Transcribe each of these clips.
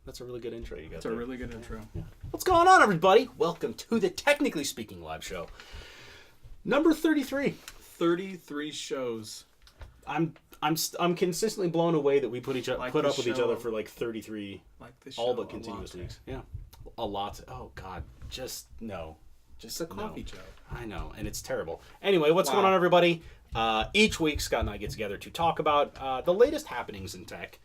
That's a really good intro you got. That's a really good intro. Yeah. What's going on, everybody? Welcome to the Technically Speaking live show. Number 33. 33 shows. I'm consistently blown away that we put up with each other for like 33 all but continuous weeks. Yeah. A lot. Oh god. Just a coffee joke. I know, and it's terrible. Anyway, what's going on, everybody? Each week Scott and I get together to talk about the latest happenings in tech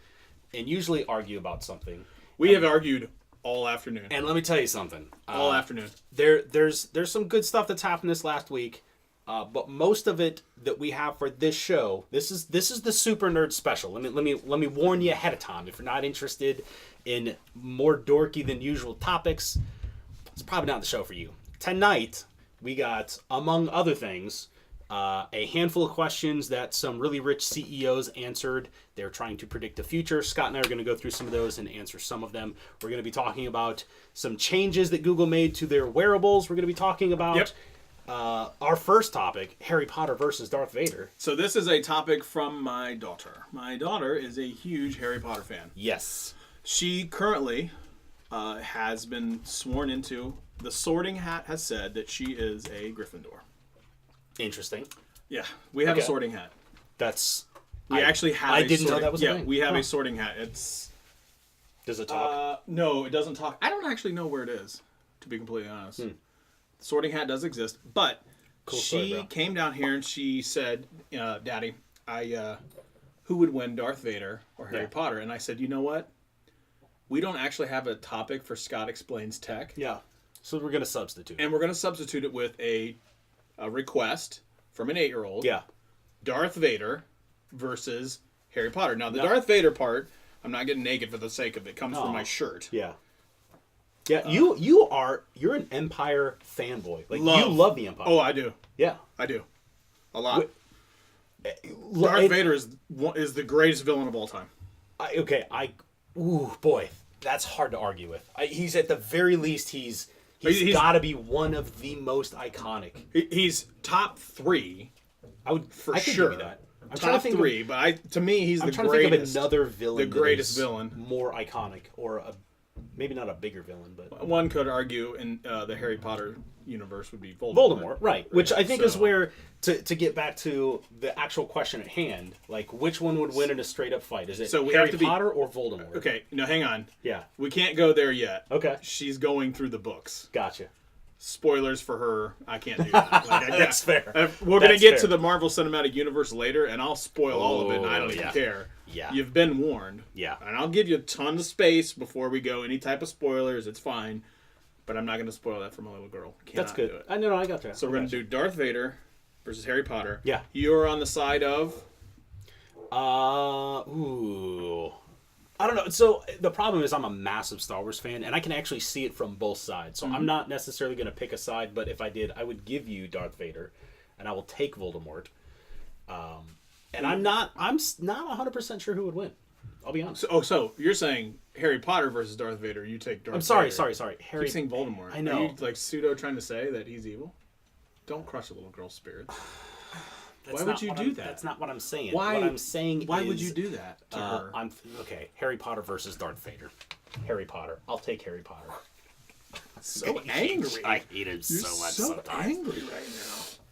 and usually argue about something. We have argued all afternoon. And let me tell you something. All afternoon. There's some good stuff that's happened this last week, but most of it that we have for this show, this is the Super Nerd Special. Let me warn you ahead of time. If you're not interested in more dorky than usual topics, it's probably not the show for you. Tonight we got, among other things, a handful of questions that some really rich CEOs answered. They're trying to predict the future. Scott and I are going to go through some of those and answer some of them. We're going to be talking about some changes that Google made to their wearables. We're going to be talking about our first topic, Harry Potter versus Darth Vader. So this is a topic from my daughter. My daughter is a huge Harry Potter fan. Yes. She currently has been sworn into. The Sorting Hat has said that she is a Gryffindor. Interesting. Yeah, we have a Sorting Hat. I actually have. I didn't know that was a thing. Yeah, we have a Sorting Hat. Does it talk? No, it doesn't talk. I don't actually know where it is, to be completely honest. The Sorting Hat does exist, but she came down here and she said, "Daddy, who would win, Darth Vader or Harry Potter?" And I said, "You know what? We don't actually have a topic for Scott Explains Tech. Yeah, so we're going to substitute. And we're going to substitute it with a request from an 8-year-old. Yeah. Darth Vader versus Harry Potter. Now, the Darth Vader part, I'm not getting naked for the sake of it. Comes from my shirt. Yeah. Yeah, you're an Empire fanboy. Like, you love the Empire. Oh, I do. Yeah. I do. A lot. Darth Vader is the greatest villain of all time. Boy, that's hard to argue with. He's at the very least, he's got to be one of the most iconic. He's top 3. I could sure. Give you that. I'm top 3, but to me, he's the greatest. I'm trying to think of another villain. The greatest villain, more iconic, or maybe not a bigger villain, but one could argue in the Harry Potter universe would be Voldemort. Voldemort, right? Which I think is where to get back to the actual question at hand. Like, which one would win in a straight up fight? Is it Harry Potter or Voldemort? Okay, no, hang on. Yeah, we can't go there yet. Okay, she's going through the books. Gotcha. Spoilers for her. I can't do that. That's fair. We're going to get to the Marvel Cinematic Universe later, and I'll spoil all of it, and I don't even care. Yeah. You've been warned. Yeah. And I'll give you a ton of space before we go any type of spoilers. It's fine. But I'm not going to spoil that for my little girl. That's good. Do it. I know, I got that. So we're going to do Darth Vader versus Harry Potter. Yeah. You're on the side of? I don't know. So the problem is I'm a massive Star Wars fan, and I can actually see it from both sides. So I'm not necessarily going to pick a side, but if I did, I would give you Darth Vader, and I will take Voldemort. And I'm not 100% sure who would win. I'll be honest. So you're saying Harry Potter versus Darth Vader? You take Darth. Sorry. Harry. You're saying Voldemort. I know. Are you like pseudo trying to say that he's evil? Don't crush a little girl's spirit. Why would you do that? That's not what I'm saying. Why? What I'm saying why would you do that to her? Harry Potter versus Darth Vader. Harry Potter. I'll take Harry Potter. So angry. I hate him so much sometimes. Angry right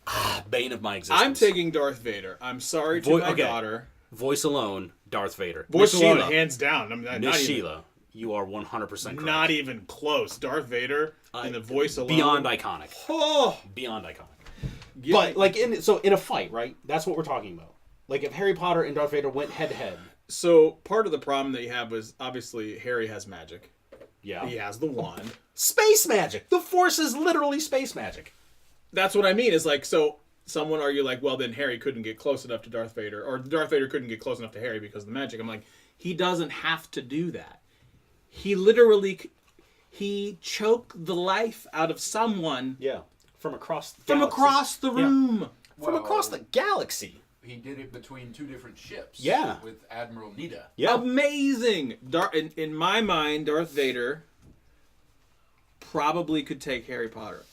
now. Bane of my existence. I'm taking Darth Vader. I'm sorry to my daughter. Voice alone, Darth Vader. Voice alone, hands down. Miss Sheila, you are 100% correct. Not even close. Darth Vader and the voice alone. Beyond iconic. Oh! Beyond iconic. But like in a fight, right? That's what we're talking about. Like if Harry Potter and Darth Vader went head to head. So part of the problem that you have was obviously Harry has magic. Yeah. He has the wand. Space magic. The Force is literally space magic. That's what I mean. Is like, so someone argue like, well, then Harry couldn't get close enough to Darth Vader, or Darth Vader couldn't get close enough to Harry because of the magic. I'm like, he doesn't have to do that. He literally, he choked the life out of someone. Yeah. From across the galaxy. From across the room. Yeah. From across the galaxy. He did it between two different ships. Yeah. With Admiral Nita. Yeah. Amazing. In my mind, Darth Vader probably could take Harry Potter.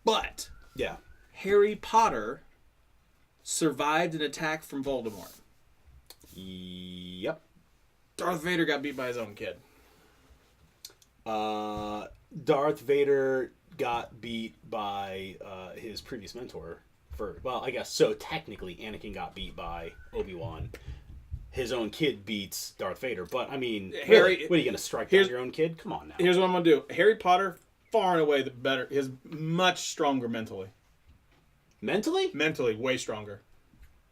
But yeah, Harry Potter survived an attack from Voldemort. Yep. Darth Vader got beat by his own kid. Darth Vader got beat by his previous mentor. I guess so. Technically, Anakin got beat by Obi-Wan. His own kid beats Darth Vader, but I mean, Harry. What are you going to strike down your own kid? Come on now. Here's what I'm gonna do. Harry Potter, far and away the better. Is much stronger mentally. Mentally, way stronger.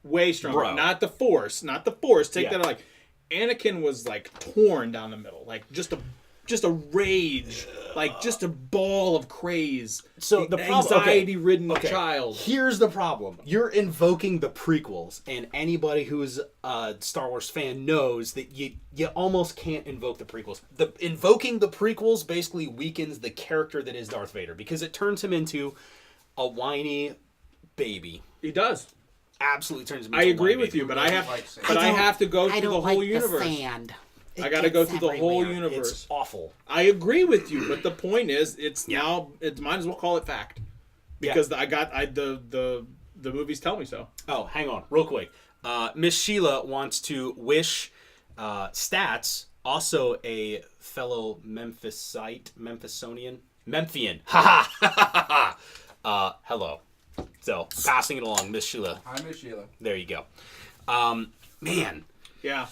Way stronger. Bro. Not the Force. Take Yeah. that like. Anakin was like torn down the middle, like just a rage, like just a ball of craze. So the problem, anxiety-ridden child. Here's the problem: you're invoking the prequels, and anybody who's a Star Wars fan knows that you almost can't invoke the prequels. Invoking the prequels basically weakens the character that is Darth Vader because it turns him into a whiny baby. He does. Absolutely turns him. I agree with you, but I have to go through the whole universe. I got to go through the whole universe. It's awful. I agree with you, but the point is, now it might as well call it fact because the movies tell me so. Oh, hang on, real quick. Miss Sheila wants to wish Stats, also a fellow Memphisonian, Memphian. Ha ha. Hello. So passing it along, Miss Sheila. Hi, Miss Sheila. There you go. Man. Yeah.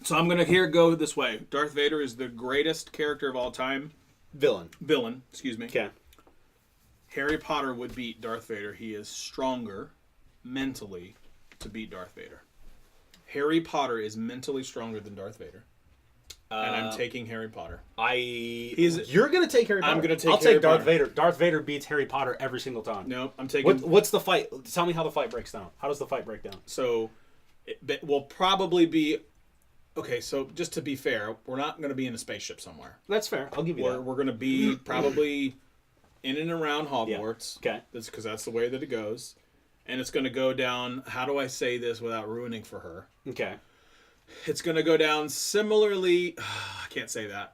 So I'm going to go this way. Darth Vader is the greatest character of all time. Villain, excuse me. Okay. Harry Potter would beat Darth Vader. He is stronger mentally to beat Darth Vader. Harry Potter is mentally stronger than Darth Vader. And I'm taking Harry Potter. You're going to take Harry Potter? I'm going to take I'll Harry take Darth Potter. Vader. Darth Vader beats Harry Potter every single time. No, I'm taking... What's the fight? Tell me how the fight breaks down. How does the fight break down? So, it will probably be... Okay, so just to be fair, we're not going to be in a spaceship somewhere. That's fair. I'll give you that. We're going to be probably in and around Hogwarts. Yeah. Okay. Because that's the way that it goes. And it's going to go down... How do I say this without ruining for her? Okay. It's going to go down similarly... I can't say that.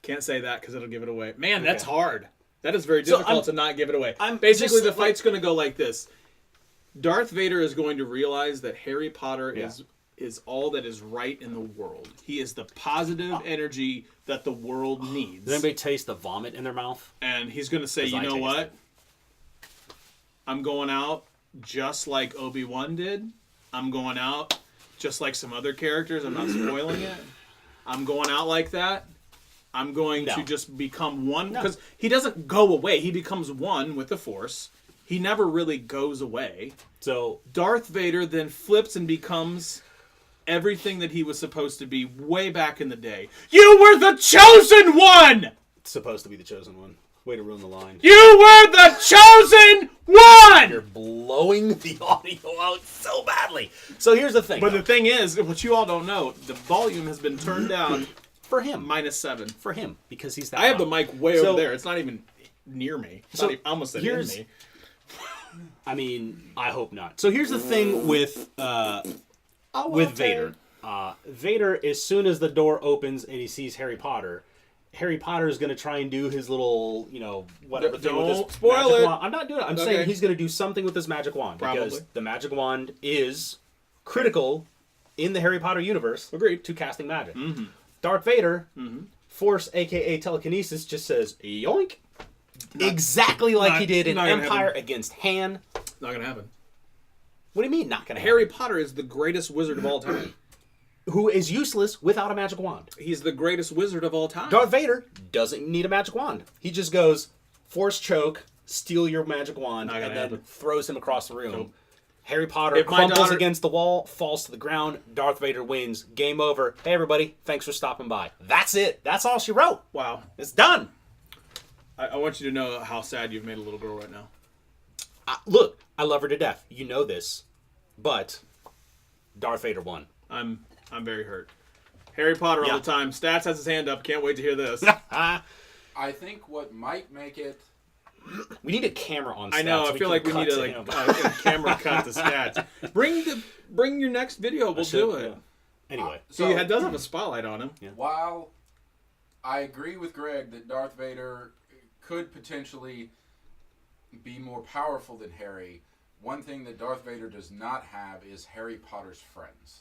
Can't say that because it'll give it away. Man, that's hard. That is very difficult to not give it away. Basically, the fight's going to go like this. Darth Vader is going to realize that Harry Potter is all that is right in the world. He is the positive energy that the world needs. Does anybody taste the vomit in their mouth? And he's going to say, you know what? I'm going out just like Obi-Wan did. I'm going out just like some other characters. I'm not spoiling it. I'm going out like that. I'm going to just become one. Because he doesn't go away. He becomes one with the Force. He never really goes away. So Darth Vader then flips and becomes everything that he was supposed to be way back in the day. You were the chosen one! It's supposed to be the chosen one. Way to ruin the line. You were the chosen one! You're blowing the audio out so badly. So here's the thing. But the thing is, what you all don't know, the volume has been turned down for him. -7. For him. Because he's that I have the mic way over there. It's not even near me. It's not even, almost in me. I mean, I hope not. So here's the thing with Vader. Vader, as soon as the door opens and he sees Harry Potter is going to try and do his little, whatever thing with his magic wand. I'm not doing it. I'm saying he's going to do something with this magic wand. Because the magic wand is critical in the Harry Potter universe to casting magic. Mm-hmm. Darth Vader, Force, a.k.a. telekinesis, just says, yoink. Exactly like he did in Empire against Han. Not going to happen. What do you mean not going to happen? Harry Potter is the greatest wizard of all time. Who is useless without a magic wand. He's the greatest wizard of all time. Darth Vader doesn't need a magic wand. He just goes, Force choke, steal your magic wand, and then throws him across the room. Nope. Harry Potter crumbles against the wall, falls to the ground, Darth Vader wins. Game over. Hey, everybody, thanks for stopping by. That's it. That's all she wrote. Wow. It's done. I want you to know how sad you've made a little girl right now. Look, I love her to death. You know this. But Darth Vader won. I'm very hurt. Harry Potter all the time. Stats has his hand up. Can't wait to hear this. I think what might make it... We need a camera on Stats. I know. I feel like we need a camera cut to Stats. Bring your next video. We'll do it. Yeah. Anyway. So he does have a spotlight on him. Yeah. While I agree with Greg that Darth Vader could potentially be more powerful than Harry, one thing that Darth Vader does not have is Harry Potter's friends.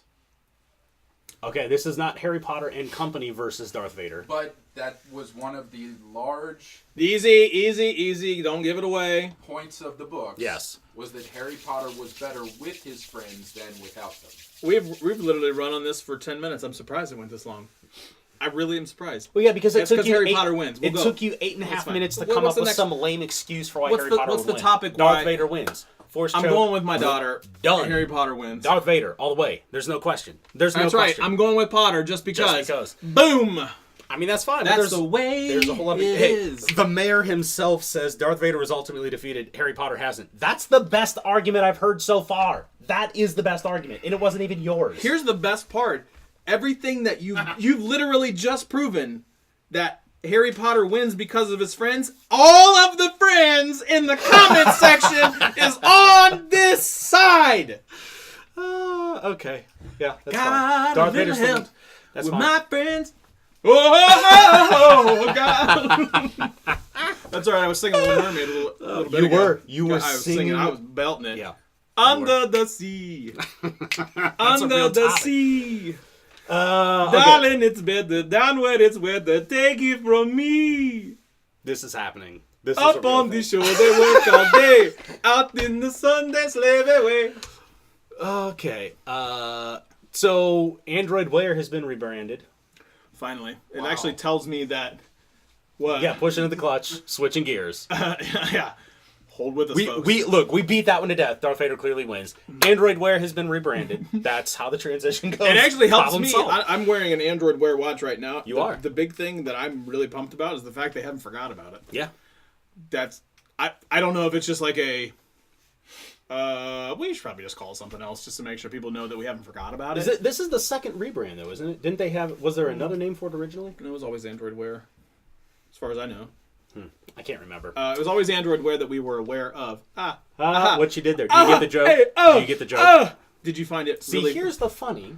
Okay, this is not Harry Potter and Company versus Darth Vader. But that was one of the large Easy. Don't give it away. points of the books. Yes. Was that Harry Potter was better with his friends than without them. We've literally run on this for 10 minutes. I'm surprised it went this long. I really am surprised. Well, yeah, because it took you Harry Potter wins. It took you 8.5 minutes to come up with some lame excuse for why what's Harry the- Potter what's would the win. topic Darth why- Vader wins. Force I'm choke. going with my daughter. Done. Harry Potter wins. Darth Vader, all the way. There's no question. That's right. I'm going with Potter just because. Just because. Boom. I mean, that's fine. That's the way there's a whole lot of, it hey, is. The mayor himself says Darth Vader was ultimately defeated. Harry Potter hasn't. That's the best argument I've heard so far. That is the best argument, and it wasn't even yours. Here's the best part. Everything that you've literally just proven that Harry Potter wins because of his friends. All of the friends in the comment section is on this side. Okay. Yeah, that's God, fine. Darth a little Vader's help that's with fine. my friends. Oh, God. That's all right. I was singing Little Mermaid a little bit ago. You were I was singing. I was belting it. Yeah. Under the sea. Under the sea. Okay. Darling, it's better down where it's weather. Take it from me. This is happening. This is Up on the shore, they work all day. Out in the sun, they slave away. Okay. So Android Wear has been rebranded. Finally, it Wow. actually tells me that. What? Yeah, pushing the clutch, switching gears. Yeah. Hold with us, folks. We beat that one to death. Darth Vader clearly wins. Android Wear has been rebranded. That's how the transition goes. It actually helps Problem me. solved. I'm wearing an Android Wear watch right now. You are. The big thing that I'm really pumped about is the fact they haven't forgot about it. Yeah. That's I don't know if it's just like a. We should probably just call it something else just to make sure people know that we haven't forgot about it. This is the second rebrand though, isn't it? Didn't they have? Was there another name for it originally? It was always Android Wear, as far as I know. I can't remember. It was always Android Wear that we were aware of. What you did there? Do you get the joke? Hey, Do you get the joke? Did you find it? See, really here's the funny.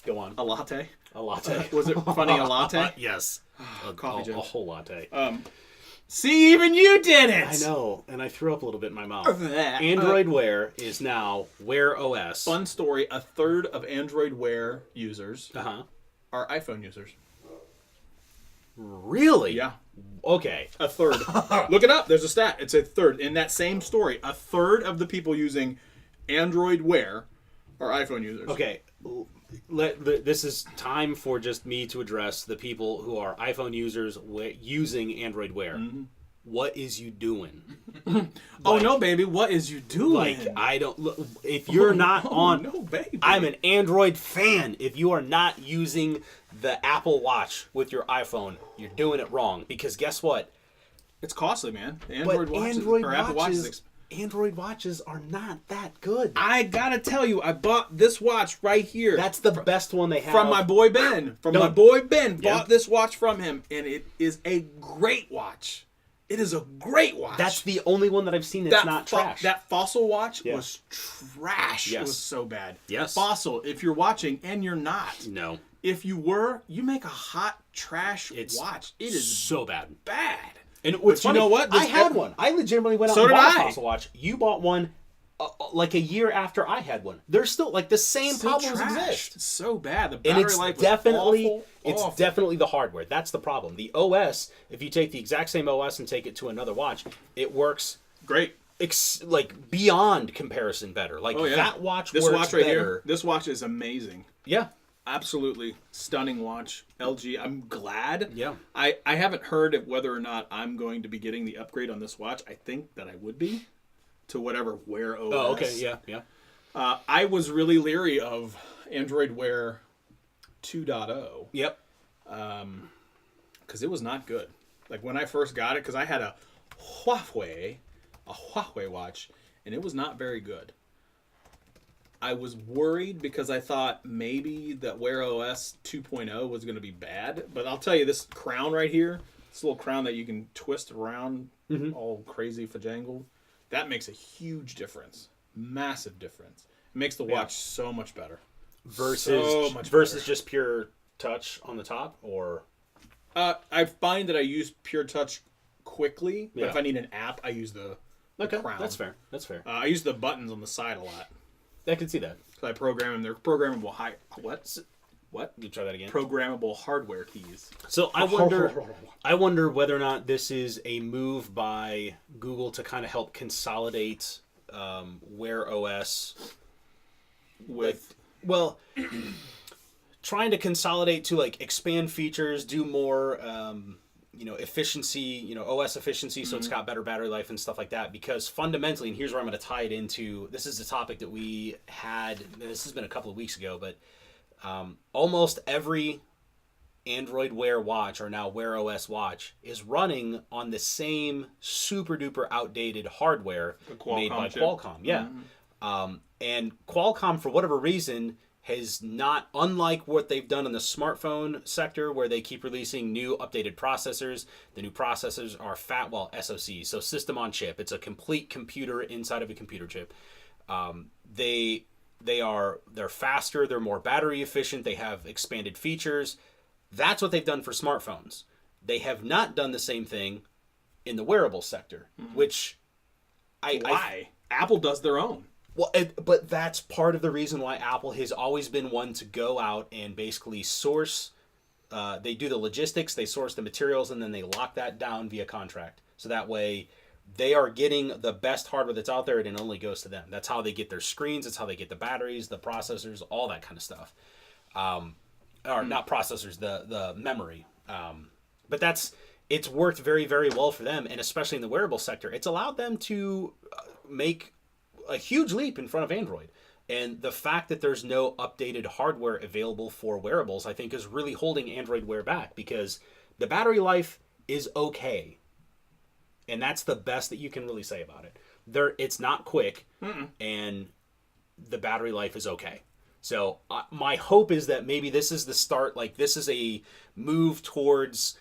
Go on. a latte. A latte. Was it funny a latte? Yes. Coffee a jokes. whole latte. See, even you did it. I know, and I threw up a little bit in my mouth. That. Android Wear is now Wear OS. Fun story: a third of Android Wear users Uh-huh. are iPhone users. Really? Yeah. Okay. A third. Look it up. There's a stat. It's a third. In that same story, a third of the people using Android Wear are iPhone users. Okay. This is time for just me to address the people who are iPhone users using Android Wear. Mm-hmm. What is you doing? Oh no, baby! What is you doing? Like, I don't. If you're not on, no, baby. I'm an Android fan. If you are not using the Apple Watch with your iPhone, you're doing it wrong. Because guess what? It's costly, man. But Apple Watches. Android watches are not that good. I gotta tell you, I bought this watch right here. That's the best one they have. from my boy Ben. My boy Ben bought this watch from him, and it is a great watch. It is a great watch. That's the only one that I've seen that's not trash. That Fossil watch Yeah. was trash. Yes. It was so bad. Yes. Fossil, if you're watching, and you're not. No. If you were, you make a hot trash It's watch. It is so bad. bad. And what's But you funny, know what? I had one. I legitimately went out So and did bought a I. Fossil watch. You bought one like a year after I had one. There's still like the same Still problems trash. exist. It's so bad. The And battery it's life was definitely awful. definitely the hardware. That's the problem. The OS, if you take the exact same OS and take it to another watch, it works Great. like beyond comparison better. Like Oh, yeah. that watch This works watch right better. here. This watch is amazing. Yeah. Absolutely stunning watch. LG. I'm glad. Yeah. I haven't heard of whether or not I'm going to be getting the upgrade on this watch. I think that I would be to whatever Wear OS. Oh, okay. Yeah. Yeah. I was really leery of Android Wear 2.0 Yep. because it was not good. Like when I first got it, because I had a Huawei watch, and it was not very good. I was worried because I thought maybe that Wear OS 2.0 was going to be bad. But I'll tell you, this crown right here, this little crown that you can twist around all crazy fajangled, that makes a huge difference. Massive difference. It makes the watch so much better. Versus just pure touch on the top, or I find that I use Pure Touch quickly, but Yeah. if I need an app, I use the Okay, crown. that's fair. That's fair. I use the buttons on the side a lot. I can see that. So I program them. They're programmable What? You try that again. Programmable hardware keys. So I wonder whether or not this is a move by Google to kind of help consolidate Wear OS With trying to consolidate to like expand features, do more efficiency, OS efficiency, so it's got better battery life and stuff like that. Because fundamentally, and here's where I'm going to tie it into. This is the topic that we had. This has been a couple of weeks ago, but almost every Android Wear watch or now Wear OS watch is running on the same super duper outdated hardware made by Qualcomm. Yeah. And Qualcomm, for whatever reason, has not, unlike what they've done in the smartphone sector, where they keep releasing new updated processors. The new processors are SoCs, so system on chip. It's a complete computer inside of a computer chip. They're faster, they're more battery efficient, they have expanded features. That's what they've done for smartphones. They have not done the same thing in the wearable sector, which why? Apple does their own. Well, but that's part of the reason why Apple has always been one to go out and basically source. They do the logistics, they source the materials, and then they lock that down via contract. So that way, they are getting the best hardware that's out there, and it only goes to them. That's how they get their screens. That's how they get the batteries, the processors, all that kind of stuff. Or not processors, the memory. But it's worked very, very well for them, and especially in the wearable sector, it's allowed them to make a huge leap in front of Android. And the fact that there's no updated hardware available for wearables, I think, is really holding Android Wear back, because the battery life is okay. And that's the best that you can really say about it. It's not quick, and the battery life is okay. So my hope is that maybe this is the start, like this is a move towards,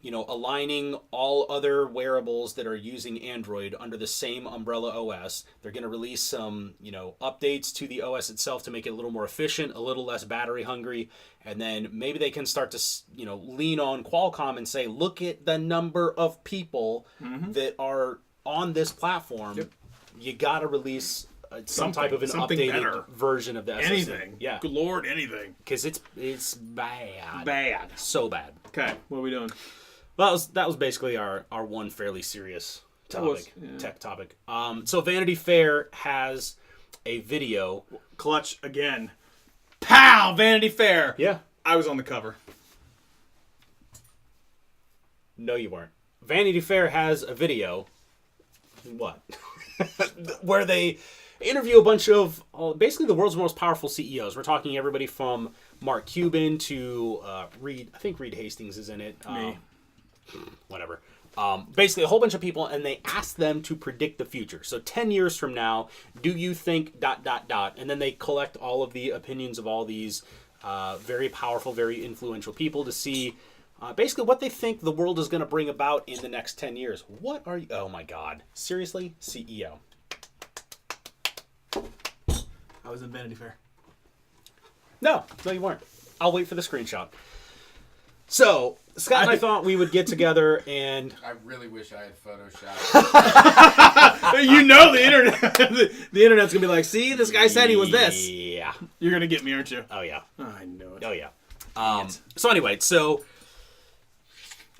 aligning all other wearables that are using Android under the same umbrella OS. They're going to release some, updates to the OS itself to make it a little more efficient, a little less battery hungry. And then maybe they can start to, lean on Qualcomm and say, look at the number of people that are on this platform. Yep. You got to release some type of an updated better. Version of that. Anything. Yeah. Good Lord, anything. Because it's bad. Bad. So bad. Okay, what are we doing? Well, that was basically our one fairly serious topic, tech topic. So Vanity Fair has a video. Clutch again. Pow! Vanity Fair. Yeah. I was on the cover. No, you weren't. Vanity Fair has a video. What? Where they interview a bunch of basically the world's most powerful CEOs. We're talking everybody from Mark Cuban to Reed. I think Reed Hastings is in it. Me. Whatever. Basically a whole bunch of people, and they ask them to predict the future. So 10 years from now, do you think ... And then they collect all of the opinions of all these very powerful, very influential people to see basically what they think the world is going to bring about in the next 10 years. What are you... Oh my God. Seriously? CEO. I was in Vanity Fair. No, you weren't. I'll wait for the screenshot. So, Scott and I thought we would get together and... I really wish I had Photoshopped. The internet. The internet's going to be like, see, this guy said he was this. Yeah. You're going to get me, aren't you? Oh, yeah. Oh, I know it. Oh, yeah. So, anyway,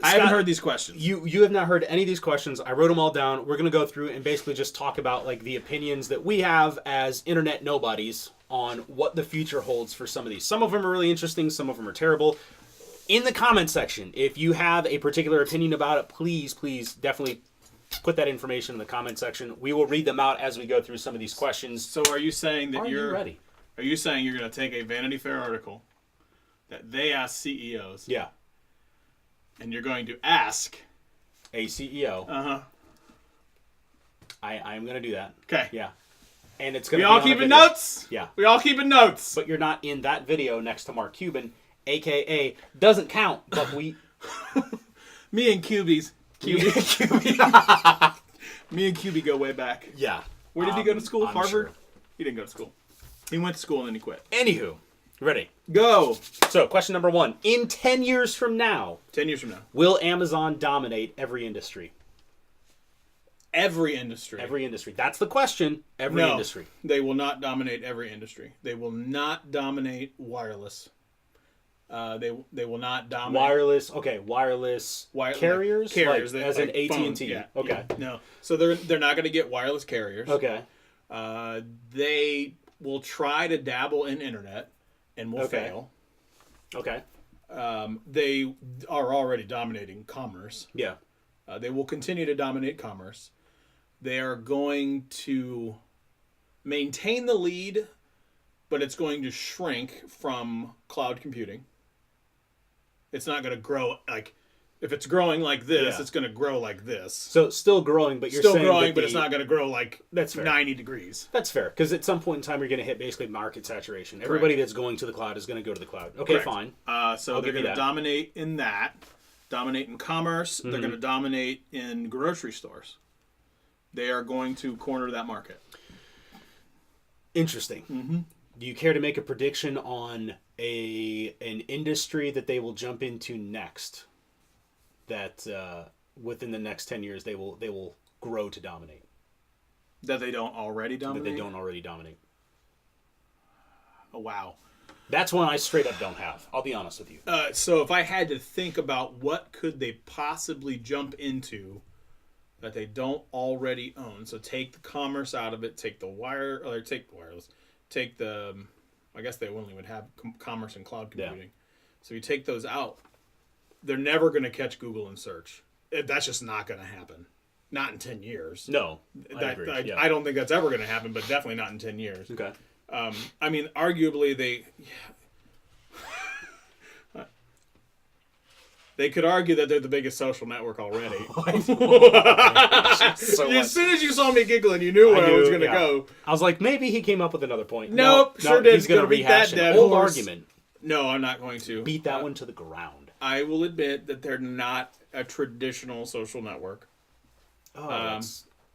I haven't heard these questions. You have not heard any of these questions. I wrote them all down. We're going to go through and basically just talk about like the opinions that we have as internet nobodies on what the future holds for some of these. Some of them are really interesting. Some of them are terrible. In the comment section, if you have a particular opinion about it, please definitely put that information in the comment section. We will read them out as we go through some of these questions. So are you saying that you ready? Are you saying you're going to take a Vanity Fair article that they ask CEOs? Yeah. And you're going to ask a CEO. Uh-huh. I am going to do that. Okay. Yeah. And it's going to be all keeping notes? Yeah. We all keeping notes. But you're not in that video next to Mark Cuban. AKA doesn't count, but we... Me and QB. Me and QB go way back. Yeah. Where did he go to school? I'm Harvard? sure. He didn't go to school. He went to school and then he quit. Anywho, ready? Go. So, question number 1. In 10 years from now... 10 years from now. Will Amazon dominate every industry? Every industry. Every industry. That's the question. Every No, industry. they will not dominate every industry. They will not dominate wireless. They will not dominate Wireless. Okay, wireless carriers. Like carriers, like, as in AT&T. phones. Yeah, okay. yeah, no, so they're not going to get wireless carriers. Okay. They will try to dabble in internet and will fail. Okay. They are already dominating commerce. Yeah. They will continue to dominate commerce. They are going to maintain the lead, but it's going to shrink from cloud computing. It's not going to grow like if it's growing like this, it's going to grow like this. So still growing, but you're still saying growing, but it's not going to grow like that's fair. 90 degrees. That's fair, because at some point in time you're going to hit basically market saturation. Everybody that's going to the cloud is going to go to the cloud. Okay, fine. So they're going to dominate in that, dominate in commerce. They're going to dominate in grocery stores. They are going to corner that market. Interesting. Mm-hmm. Do you care to make a prediction on an industry that they will jump into next? That within the next 10 years they will grow to dominate. That they don't already dominate? That they don't already dominate. Oh, wow. That's one I straight up don't have. I'll be honest with you. So if I had to think about what could they possibly jump into that they don't already own. So take the commerce out of it, take the wireless, take the, I guess they only would have commerce and cloud computing. Yeah. So you take those out, they're never going to catch Google in search. That's just not going to happen. Not in 10 years. No, I agree. I don't think that's ever going to happen, but definitely not in 10 years. Okay. I mean, arguably they could argue that they're the biggest social network already. As soon as you saw me giggling, you knew where I was going to go. I was like, maybe he came up with another point. Nope, sure did. He's going to rehash an old argument. No, I'm not going to. Beat that one to the ground. I will admit that they're not a traditional social network. Oh,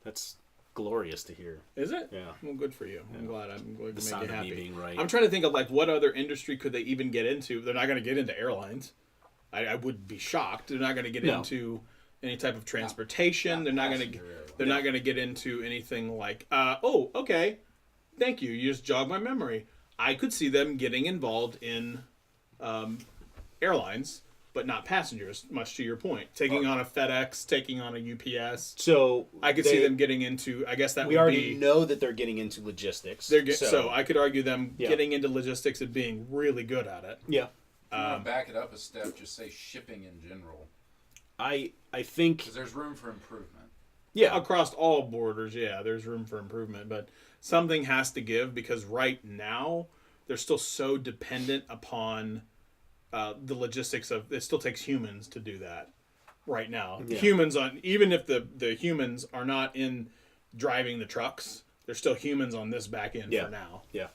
that's glorious to hear. Is it? Yeah. Well, good for you. I'm glad to make you happy. Me being right. I'm trying to think of like what other industry could they even get into. They're not going to get into airlines. I would be shocked. They're not going to get into any type of transportation. They're not going to. They're not going to get into anything like. Okay. Thank you. You just jogged my memory. I could see them getting involved in airlines, but not passengers. Much to your point, taking on a FedEx, taking on a UPS. So I could see them getting into. I guess that we already know that they're getting into logistics. So I could argue them getting into logistics and being really good at it. Yeah. If you want to back it up a step, just say shipping in general. I think because there's room for improvement. Yeah, across all borders, there's room for improvement, but something has to give because right now they're still so dependent upon the logistics of. It still takes humans to do that. Right now, humans even if the humans are not in driving the trucks, there's still humans on this back end for now. Yeah.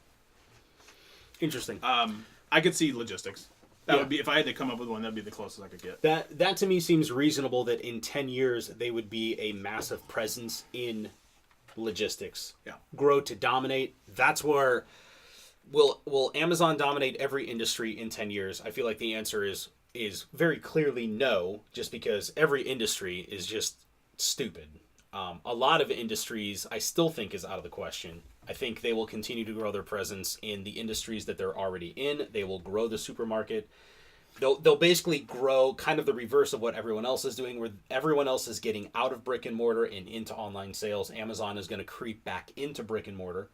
Interesting. I could see logistics. That would be if I had to come up with one. That'd be the closest I could get. That to me seems reasonable. That in 10 years they would be a massive presence in logistics. Yeah, grow to dominate. That's where will Amazon dominate every industry in 10 years? I feel like the answer is very clearly no. Just because every industry is just stupid. A lot of industries I still think is out of the question. I think they will continue to grow their presence in the industries that they're already in. They will grow the supermarket. They'll basically grow kind of the reverse of what everyone else is doing, where everyone else is getting out of brick and mortar and into online sales. Amazon is going to creep back into brick and mortar.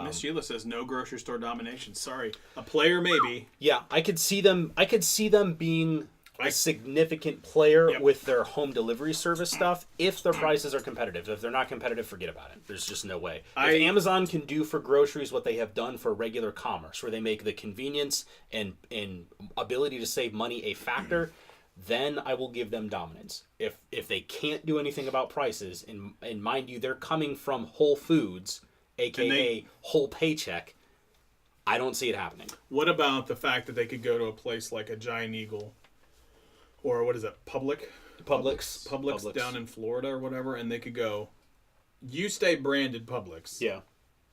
Miss Sheila says no grocery store domination. Sorry, a player maybe. Yeah, I could see them being a significant player with their home delivery service stuff if their prices are competitive. If they're not competitive, forget about it. There's just no way. If Amazon can do for groceries what they have done for regular commerce, where they make the convenience and ability to save money a factor, then I will give them dominance. If they can't do anything about prices, and mind you, they're coming from Whole Foods, aka Whole Paycheck, I don't see it happening. What about the fact that they could go to a place like a Giant Eagle? Or what is it? Publix down in Florida or whatever, and they could go, you stay branded Publix. Yeah.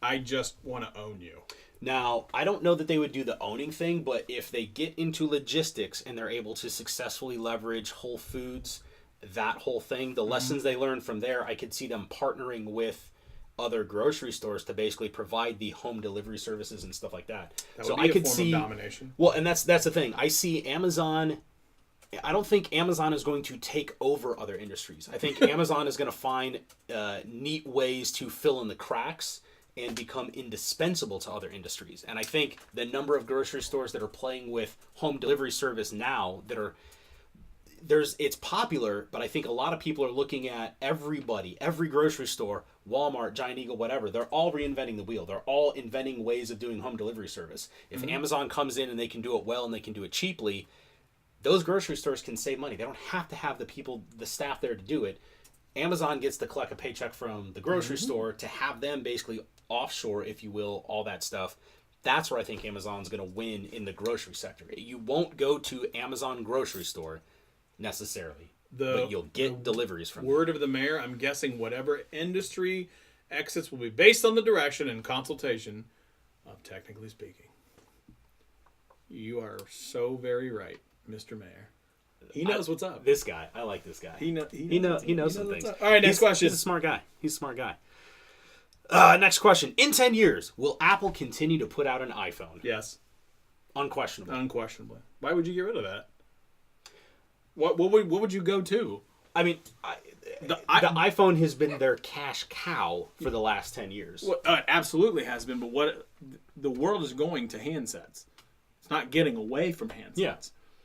I just want to own you. Now, I don't know that they would do the owning thing, but if they get into logistics and they're able to successfully leverage Whole Foods that whole thing, the lessons they learned from there, I could see them partnering with other grocery stores to basically provide the home delivery services and stuff like that. That So would be I a could form see of domination. Well, and that's the thing. I see Amazon. I don't think Amazon is going to take over other industries. I think Amazon is going to find neat ways to fill in the cracks and become indispensable to other industries. And I think the number of grocery stores that are playing with home delivery service now that are it's popular, but I think a lot of people are looking at every grocery store, Walmart, Giant Eagle, whatever. They're all reinventing the wheel. They're all inventing ways of doing home delivery service. If Amazon comes in and they can do it well and they can do it cheaply, those grocery stores can save money. They don't have to have the staff there to do it. Amazon gets to collect a paycheck from the grocery store to have them basically offshore, if you will, all that stuff. That's where I think Amazon's going to win in the grocery sector. You won't go to Amazon grocery store necessarily, but you'll get deliveries from Word of the mayor, I'm guessing whatever industry exits will be based on the direction and consultation of Technically Speaking. You are so very right, Mr. Mayor. He knows what's up. This guy, I like this guy. He knows some things. All right, next question. He's a smart guy. Next question. In 10 years, will Apple continue to put out an iPhone? Yes. Unquestionably. Why would you get rid of that? What would you go to? I mean, the iPhone has been their cash cow for the last 10 years. Well, it absolutely has been, but the world is going to handsets. It's not getting away from handsets. Yeah.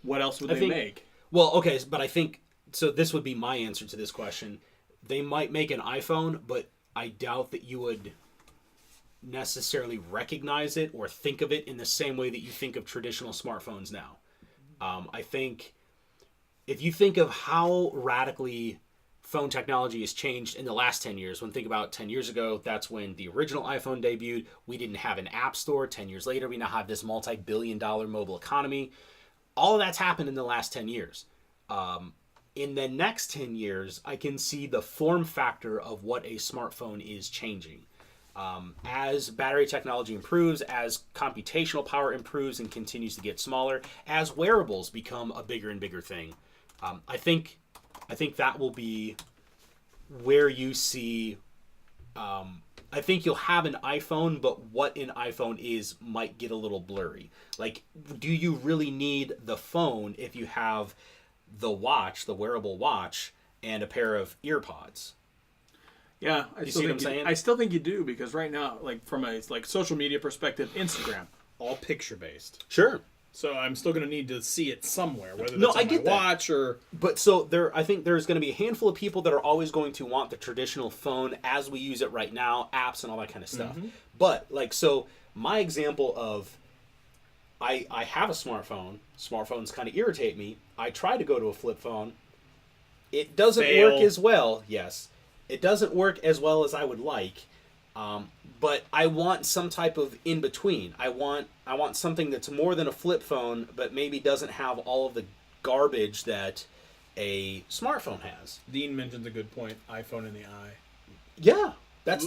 What else would they make? Well, okay, but I think, so this would be my answer to this question. They might make an iPhone, but I doubt that you would necessarily recognize it or think of it in the same way that you think of traditional smartphones now. I think if you think of how radically phone technology has changed in the last 10 years, when think about 10 years ago, that's when the original iPhone debuted. We didn't have an app store. 10 years later, we now have this multi-billion-dollar mobile economy. All of that's happened in the last 10 years. In the next 10 years, I can see the form factor of what a smartphone is changing. As battery technology improves, as computational power improves and continues to get smaller, as wearables become a bigger and bigger thing, I think that will be where you see. I think you'll have an iPhone, but what an iPhone is might get a little blurry. Like, do you really need the phone if you have the watch, the wearable watch, and a pair of earpods? Yeah, You see what I'm saying? I still think you do, because right now, like from a social media perspective, Instagram, all picture based. Sure. So I'm still going to need to see it somewhere, whether that's on my watch or. But so I think there's going to be a handful of people that are always going to want the traditional phone as we use it right now, apps and all that kind of stuff. But so my example of I have a smartphone. Smartphones kind of irritate me. I try to go to a flip phone. It doesn't work as well. Yes, it doesn't work as well as I would like. But I want some type of in between. I want something that's more than a flip phone, but maybe doesn't have all of the garbage that a smartphone has. Dean mentions a good point: iPhone in the eye. Yeah, that's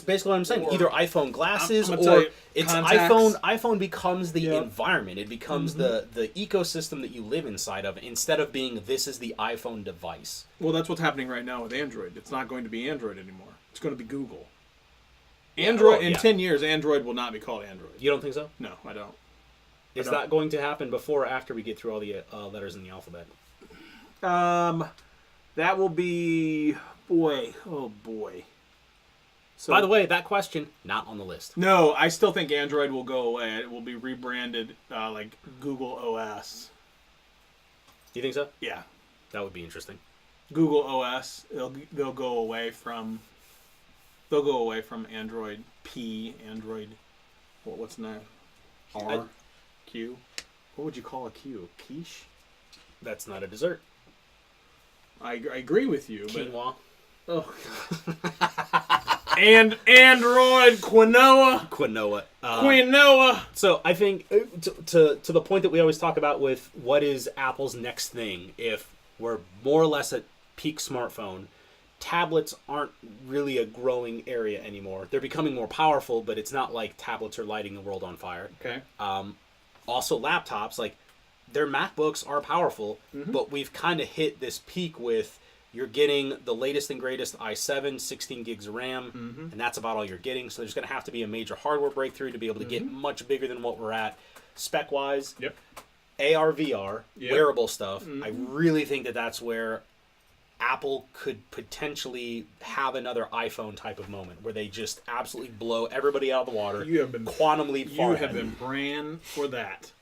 basically what I'm saying. Either iPhone glasses or it's contacts. iPhone becomes the environment. It becomes the ecosystem that you live inside of, instead of being this is the iPhone device. Well, that's what's happening right now with Android. It's not going to be Android anymore. It's going to be Google. Android in 10 years, Android will not be called Android. You don't think so? No, I don't. Is that going to happen before or after we get through all the letters in the alphabet? That will be boy. So, by the way, that question not on the list. No, I still think Android will go away. It will be rebranded like Google OS. Do you think so? Yeah, that would be interesting. Google OS. They'll go away from. They'll go away from Android P, Android. What's next? R, Q. What would you call a Q? Quiche? That's not a dessert. I agree with you. Quinoa. But, and Android Quinoa. Quinoa. So I think to the point that we always talk about with what is Apple's next thing, if we're more or less at peak smartphone, tablets aren't really a growing area anymore. They're becoming more powerful, but it's not like tablets are lighting the world on fire. Okay. Also, laptops, like their MacBooks are powerful, but we've kind of hit this peak with you're getting the latest and greatest i7, 16 gigs of RAM, and that's about all you're getting. So there's going to have to be a major hardware breakthrough to be able to get much bigger than what we're at spec-wise. Yep. AR, VR, wearable stuff. I really think that that's where Apple could potentially have another iPhone type of moment where they just absolutely blow everybody out of the water. You have been quantum leap far You have ahead. been praying for that.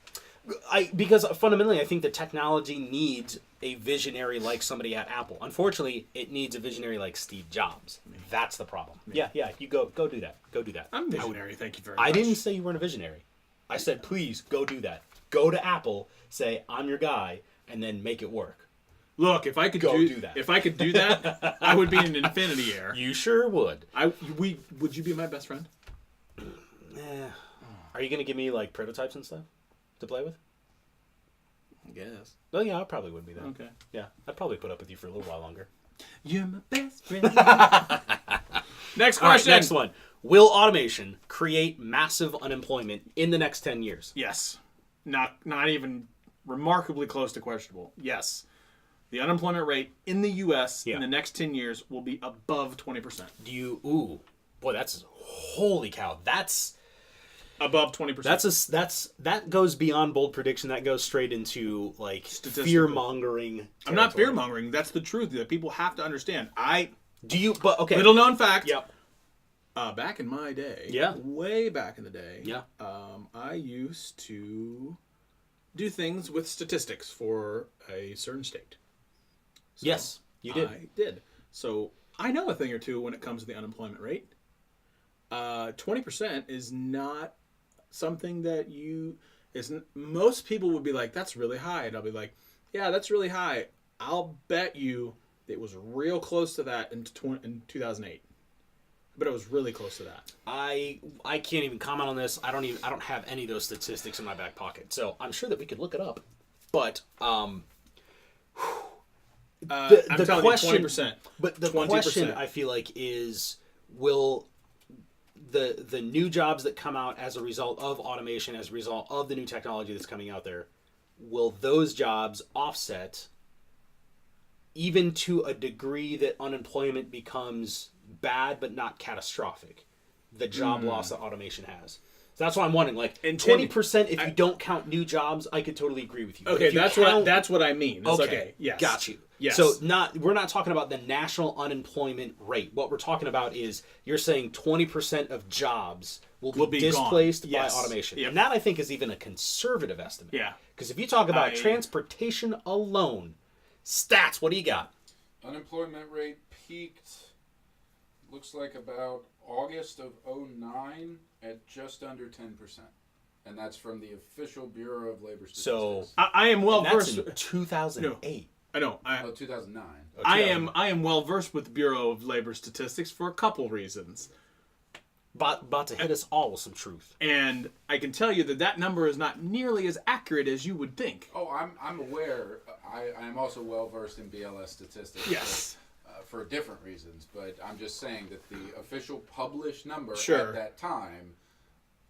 Because fundamentally, I think the technology needs a visionary like somebody at Apple. Unfortunately, it needs a visionary like Steve Jobs. That's the problem. Yeah. You go do that. Go do that. I'm visionary. Thank you very much. I didn't say you weren't a visionary. I said, please go do that. Go to Apple, say I'm your guy, and then make it work. Look, if I could do that. If I could do that, I would be in Infinity Air. You sure would. Would you be my best friend? Are you gonna give me like prototypes and stuff to play with? I guess. Oh yeah, I probably would be that. Okay. Yeah, I'd probably put up with you for a little while longer. You're my best friend. Next All right, question. next one. Will automation create massive unemployment in the next 10 years? Yes. Not even remarkably close to questionable. Yes. The unemployment rate in the U.S. in the next 10 years will be above 20%. Holy cow, that's above 20%. That goes beyond bold prediction. That goes straight into like fear mongering. I'm not fear mongering. That's the truth that people have to understand. Okay. Little known fact. Yep. Back in my day. Yeah. Way back in the day. Yeah. I used to do things with statistics for a certain state. So yes, you did. I did. So I know a thing or two when it comes to the unemployment rate. 20% is not something that most people would be like, that's really high. And I'll be like, yeah, that's really high. I'll bet you it was real close to that in 2008. But it was really close to that. I can't even comment on this. I don't have any of those statistics in my back pocket. So I'm sure that we could look it up. But I'm the telling question, you 20%. But the 20%. question I feel like is, will the new jobs that come out as a result of automation, as a result of the new technology that's coming out there, will those jobs offset even to a degree that unemployment becomes bad but not catastrophic, the job loss that automation has? So that's what I'm wondering. Like, 20%, if you don't count new jobs, I could totally agree with you. Okay, that's what I mean. It's okay. Yes. Got you. Yes. So we're not talking about the national unemployment rate. What we're talking about is you're saying 20% of jobs will be displaced by automation. Yep. And that, I think, is even a conservative estimate. Yeah. Because if you talk about transportation alone, stats, what do you got? Unemployment rate peaked, looks like about August of 2009 at just under 10%. And that's from the official Bureau of Labor Statistics. So I am well versed. That's in 2008. I know. 2009. I am well versed with the Bureau of Labor Statistics for a couple reasons. About to hit us all with some truth. And I can tell you that number is not nearly as accurate as you would think. Oh, I'm aware. I am also well versed in BLS statistics. Yes. For different reasons, but I'm just saying that the official published number at that time,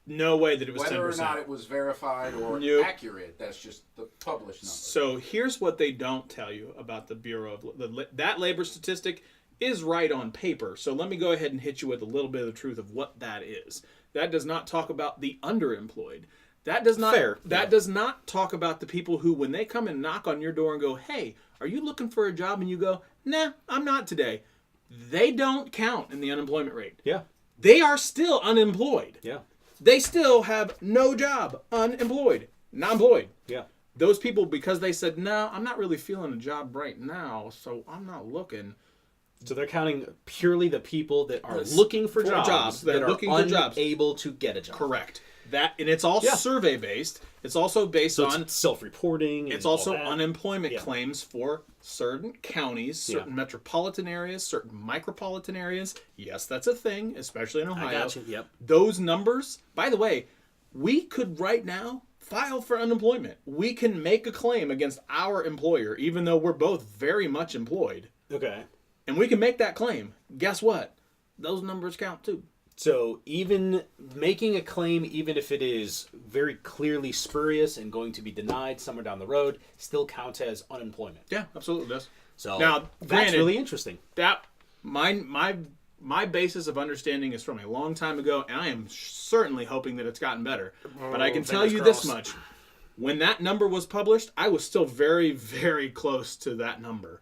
no way that it was 10%. Whether or not it was verified or accurate, that's just the published number. So here's what they don't tell you about the Bureau of that labor statistic is right on paper. So let me go ahead and hit you with a little bit of the truth of what that is. That does not talk about the underemployed. That does not. Fair. That does not talk about the people who, when they come and knock on your door and go, "Hey, are you looking for a job?" and you go, "Nah, I'm not today." They don't count in the unemployment rate. Yeah. They are still unemployed. Yeah. They still have no job, unemployed, not employed. Yeah. Those people, because they said, "No, I'm not really feeling a job right now, so I'm not looking." So they're counting purely the people that are looking for jobs that are unable to get a job. Correct. And it's all survey based. It's also based on it's self-reporting. It's also unemployment claims for certain counties, certain metropolitan areas, certain micropolitan areas. Yes, that's a thing, especially in Ohio. I got you. Yep. Those numbers, by the way, we could right now file for unemployment. We can make a claim against our employer, even though we're both very much employed. Okay. And we can make that claim. Guess what? Those numbers count too. So even making a claim, even if it is very clearly spurious and going to be denied somewhere down the road, still counts as unemployment. Yeah, absolutely does. So now, that's granted, really interesting. That my basis of understanding is from a long time ago, and I am certainly hoping that it's gotten better. But I can tell you this much. When that number was published, I was still very, very close to that number.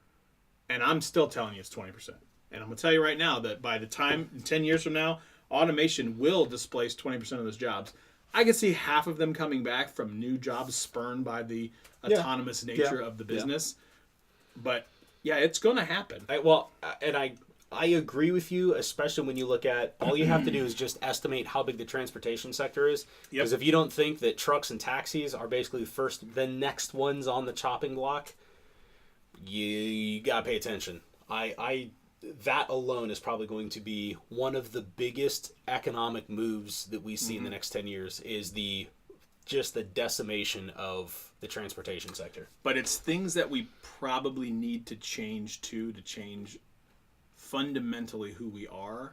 And I'm still telling you it's 20%. And I'm going to tell you right now that by the time, 10 years from now, automation will displace 20% of those jobs. I can see half of them coming back from new jobs spurned by the autonomous nature of the business. But, yeah, it's going to happen. I agree with you, especially when you look at all you have to do is just estimate how big the transportation sector is. Because if you don't think that trucks and taxis are basically the next ones on the chopping block, you gotta pay attention. That alone is probably going to be one of the biggest economic moves that we see in the next 10 years is the decimation of the transportation sector. But it's things that we probably need to change to change fundamentally who we are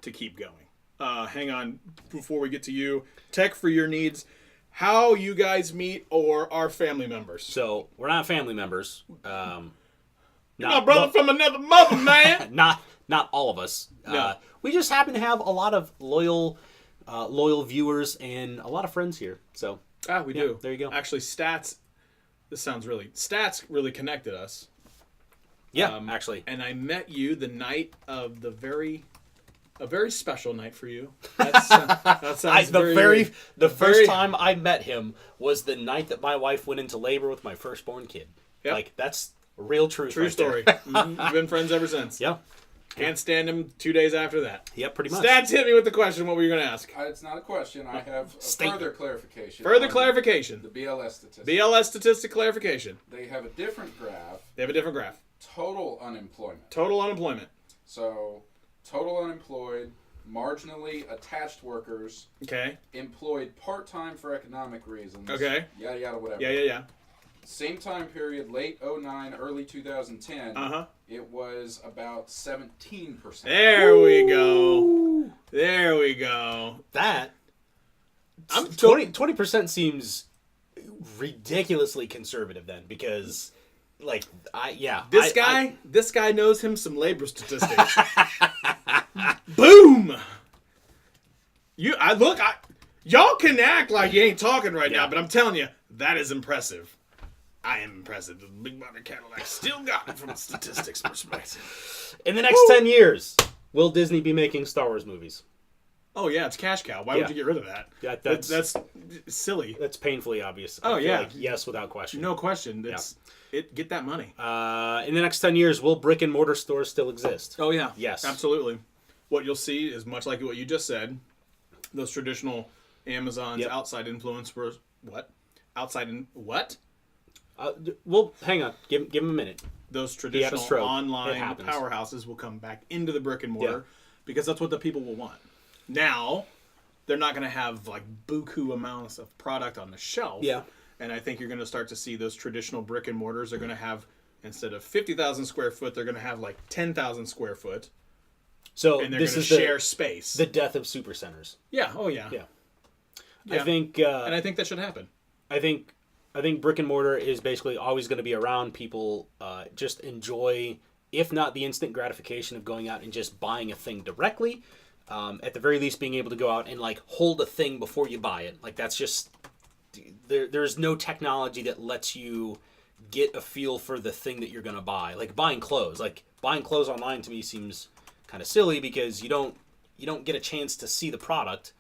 to keep going. Hang on, before we get to you, tech for your needs, how you guys meet or are family members. So we're not family members. You're my brother from another mother, man. not all of us. No. We just happen to have a lot of loyal viewers and a lot of friends here. So we do. There you go. Actually, Stats really connected us. Yeah, actually. And I met you the night of a very special night for you. That sounds the first time I met him was the night that my wife went into labor with my firstborn kid. Yep. Like, that's real truth. True story. We've been friends ever since. Yeah. Can't stand him 2 days after that. Yep, pretty much. Stats hit me with the question. What were you going to ask? It's not a question. I have further clarification. Further clarification. The BLS statistics. BLS statistic clarification. They have a different graph. Total unemployment. So, total unemployed, marginally attached workers. Okay. Employed part-time for economic reasons. Okay. Yada, yada, whatever. Yeah. Same time period, late 2009, early 2010. It was about 17%. There we go. That 20% seems ridiculously conservative then, because this guy knows him some labor statistics. Boom. Y'all can act like you ain't talking right now, but I'm telling you, that is impressive. I am impressive. The Big Body Cadillac still got it from a statistics perspective. In the next 10 years, will Disney be making Star Wars movies? Oh, yeah, it's cash cow. Why would you get rid of that? Yeah, that's silly. That's painfully obvious. Oh, yeah. Like, yes, without question. No question. Get that money. In the next 10 years, will brick and mortar stores still exist? Oh, yeah. Yes. Absolutely. What you'll see is much like what you just said. Those traditional Amazon's outside influence were what? What? Well, hang on. Give him a minute. Those traditional online powerhouses will come back into the brick and mortar because that's what the people will want. Now, they're not going to have like buku amounts of product on the shelf. Yeah. And I think you're going to start to see those traditional brick and mortars are going to have, instead of 50,000 square foot, they're going to have like 10,000 square foot. So and they're going to share space. The death of supercenters. Yeah. Oh, yeah. Yeah. I think that should happen. I think brick and mortar is basically always going to be around. People just enjoy, if not the instant gratification of going out and just buying a thing directly, at the very least being able to go out and like hold a thing before you buy it. Like that's just there's no technology that lets you get a feel for the thing that you're going to buy. Like buying clothes. Like buying clothes online to me seems kind of silly because you don't get a chance to see the product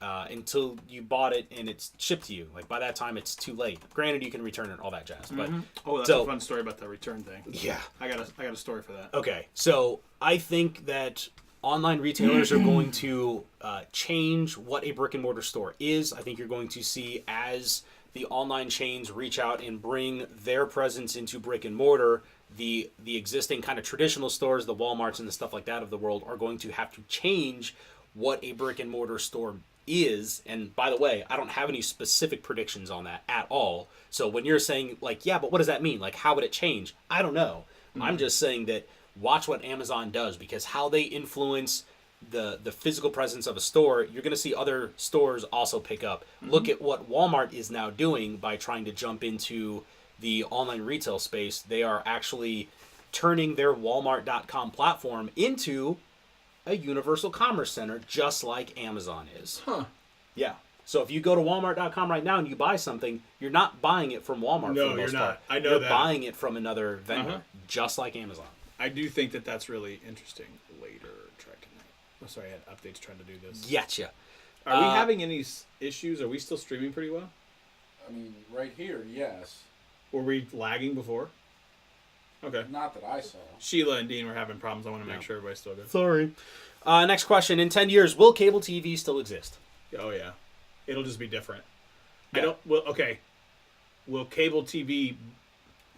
until you bought it and it's shipped to you. Like by that time, it's too late. Granted, you can return it, all that jazz. But that's a fun story about the return thing. Yeah, I got a story for that. Okay, so I think that online retailers are going to change what a brick and mortar store is. I think you're going to see as the online chains reach out and bring their presence into brick and mortar, the existing kind of traditional stores, the Walmarts and the stuff like that of the world, are going to have to change what a brick and mortar store is. And by the way, I don't have any specific predictions on that at all. So when you're saying like, yeah, but what does that mean? Like, how would it change? I don't know. I'm just saying that watch what Amazon does, because how they influence the physical presence of a store, you're going to see other stores also pick up. Mm-hmm. Look at what Walmart is now doing by trying to jump into the online retail space. They are actually turning their Walmart.com platform into a universal commerce center, just like Amazon is. Huh. Yeah. So if you go to Walmart.com right now and you buy something, you're not buying it from Walmart. No, for the most you're part. not. I know you're that. buying it from another vendor, Uh-huh. just like Amazon. I do think that that's really interesting. Later, sorry, I had updates trying to do this. Getcha. Are we having any issues? Are we still streaming pretty well? I mean, right here, yes. Were we lagging before? Okay. Not that I saw. Sheila and Dean were having problems. I want to make sure everybody's still good. Sorry. Next question. In 10 years, will cable TV still exist? Oh, yeah. It'll just be different. Yeah. Will cable TV...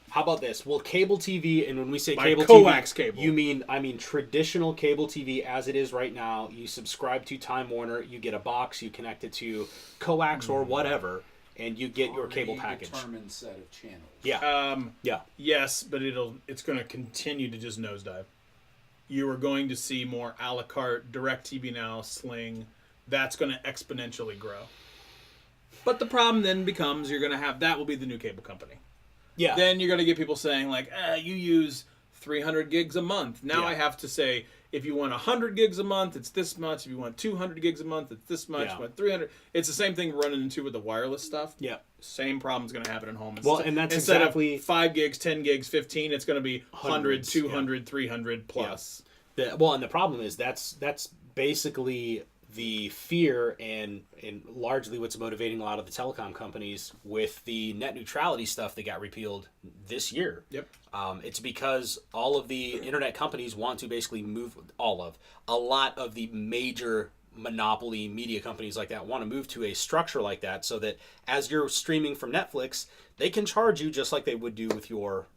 How about this? Will cable TV, and when we say Like cable coax TV, cable. I mean traditional cable TV as it is right now. You subscribe to Time Warner, you get a box, you connect it to coax or whatever, and you get your cable package. Determined set of channels. Yeah. Yeah. Yes, but it's going to continue to just nosedive. You are going to see more a la carte, DirecTV Now, Sling. That's going to exponentially grow. But the problem then becomes that will be the new cable company. Yeah. Then you're going to get people saying like, you use 300 gigs a month. Now I have to say, if you want 100 gigs a month, it's this much. If you want 200 gigs a month, it's this much. If you want 300. It's the same thing we're running into with the wireless stuff. Yeah. Same problem's going to happen at home. Well, and that's instead exactly... of 5 gigs, 10 gigs, 15, it's going to be 100, Hundreds, 200, 300 plus. Yeah. And the problem is that's basically the fear and largely what's motivating a lot of the telecom companies with the net neutrality stuff that got repealed this year. Yep. It's because all of the internet companies want to basically move a lot of the major monopoly media companies like that want to move to a structure like that so that as you're streaming from Netflix, they can charge you just like they would do with your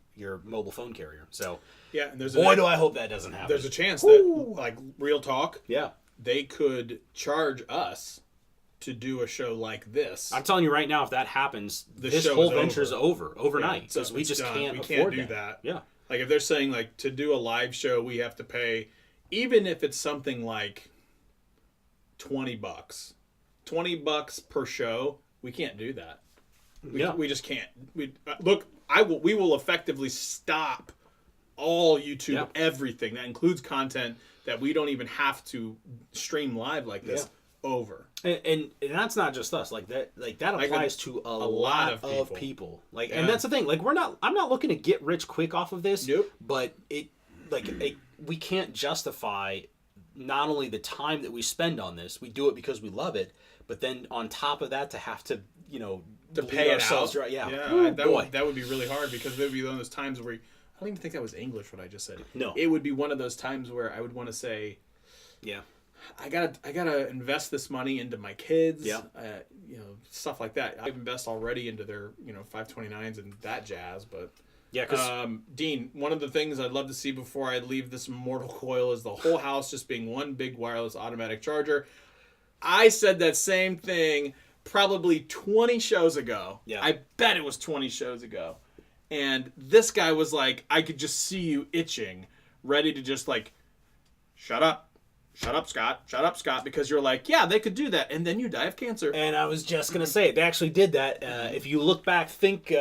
mobile phone carrier. So yeah, and do I hope that doesn't happen. There's a chance that, like, real talk, yeah, they could charge us to do a show like this. I'm telling you right now, if that happens, this show whole is venture is over overnight Yeah, because we just done. can't we afford can't do that. Yeah. Like, if they're saying, like, to do a live show, we have to pay, even if it's something like $20. $20 per show, we can't do that. We just can't. We will effectively stop all YouTube, everything. That includes content that we don't even have to stream live like this over. And that's not just us. Like that applies to a lot of people. Like, and that's the thing. Like, I'm not looking to get rich quick off of this. Nope. But we can't justify not only the time that we spend on this. We do it because we love it. But then on top of that, to have to to pay ourselves, right? Yeah. Yeah. That would be really hard because there would be one of those times where I don't even think that was English what I just said. No. It would be one of those times where I would want to say, yeah, I gotta invest this money into my kids. Yeah. Stuff like that. I invest already into their 529s and that jazz. But yeah, because Dean, one of the things I'd love to see before I leave this mortal coil is the whole house just being one big wireless automatic charger. I said that same thing probably 20 shows ago. Yeah. I bet it was 20 shows ago. And this guy was like, I could just see you itching, ready to just like, shut up, Scott, because you're like, yeah, they could do that, and then you die of cancer. And I was just going to say, they actually did that. If you look back, think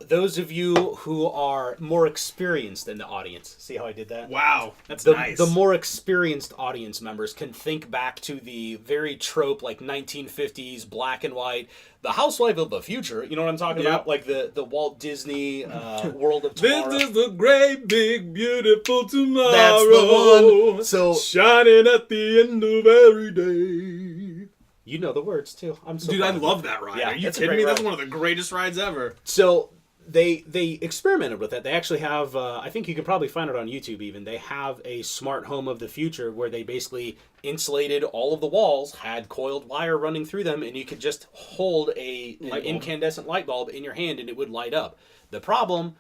those of you who are more experienced in the audience. See how I did that? Wow, that's nice. The more experienced audience members can think back to the very trope, like 1950s, black and white, the housewife of the future. You know what I'm talking about? Like the Walt Disney world of tomorrow. This is the great, big, beautiful tomorrow. That's the one. So shining at the end of every day. You know the words too. I'm so Dude, I love that ride. Yeah, Are you kidding me? That's one of the greatest rides ever. So they experimented with that. They actually have, I think you could probably find it on YouTube even. They have a smart home of the future where they basically insulated all of the walls, had coiled wire running through them, and you could just hold an incandescent light bulb in your hand and it would light up. The problem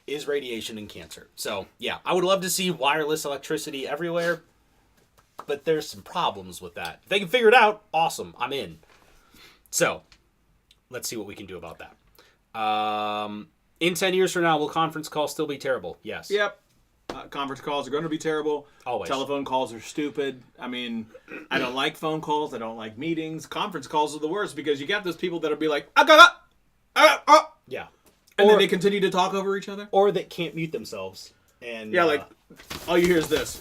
is radiation and cancer. So yeah, I would love to see wireless electricity everywhere, but there's some problems with that. If they can figure it out, awesome. I'm in. So let's see what we can do about that. In 10 years from now, will conference calls still be terrible? Yes. Yep. Conference calls are going to be terrible. Always. Telephone calls are stupid. I mean, I don't like phone calls. I don't like meetings. Conference calls are the worst because you got those people that'll be like, Yeah. and then they continue to talk over each other. Or that can't mute themselves. And Yeah, like, all you hear is this.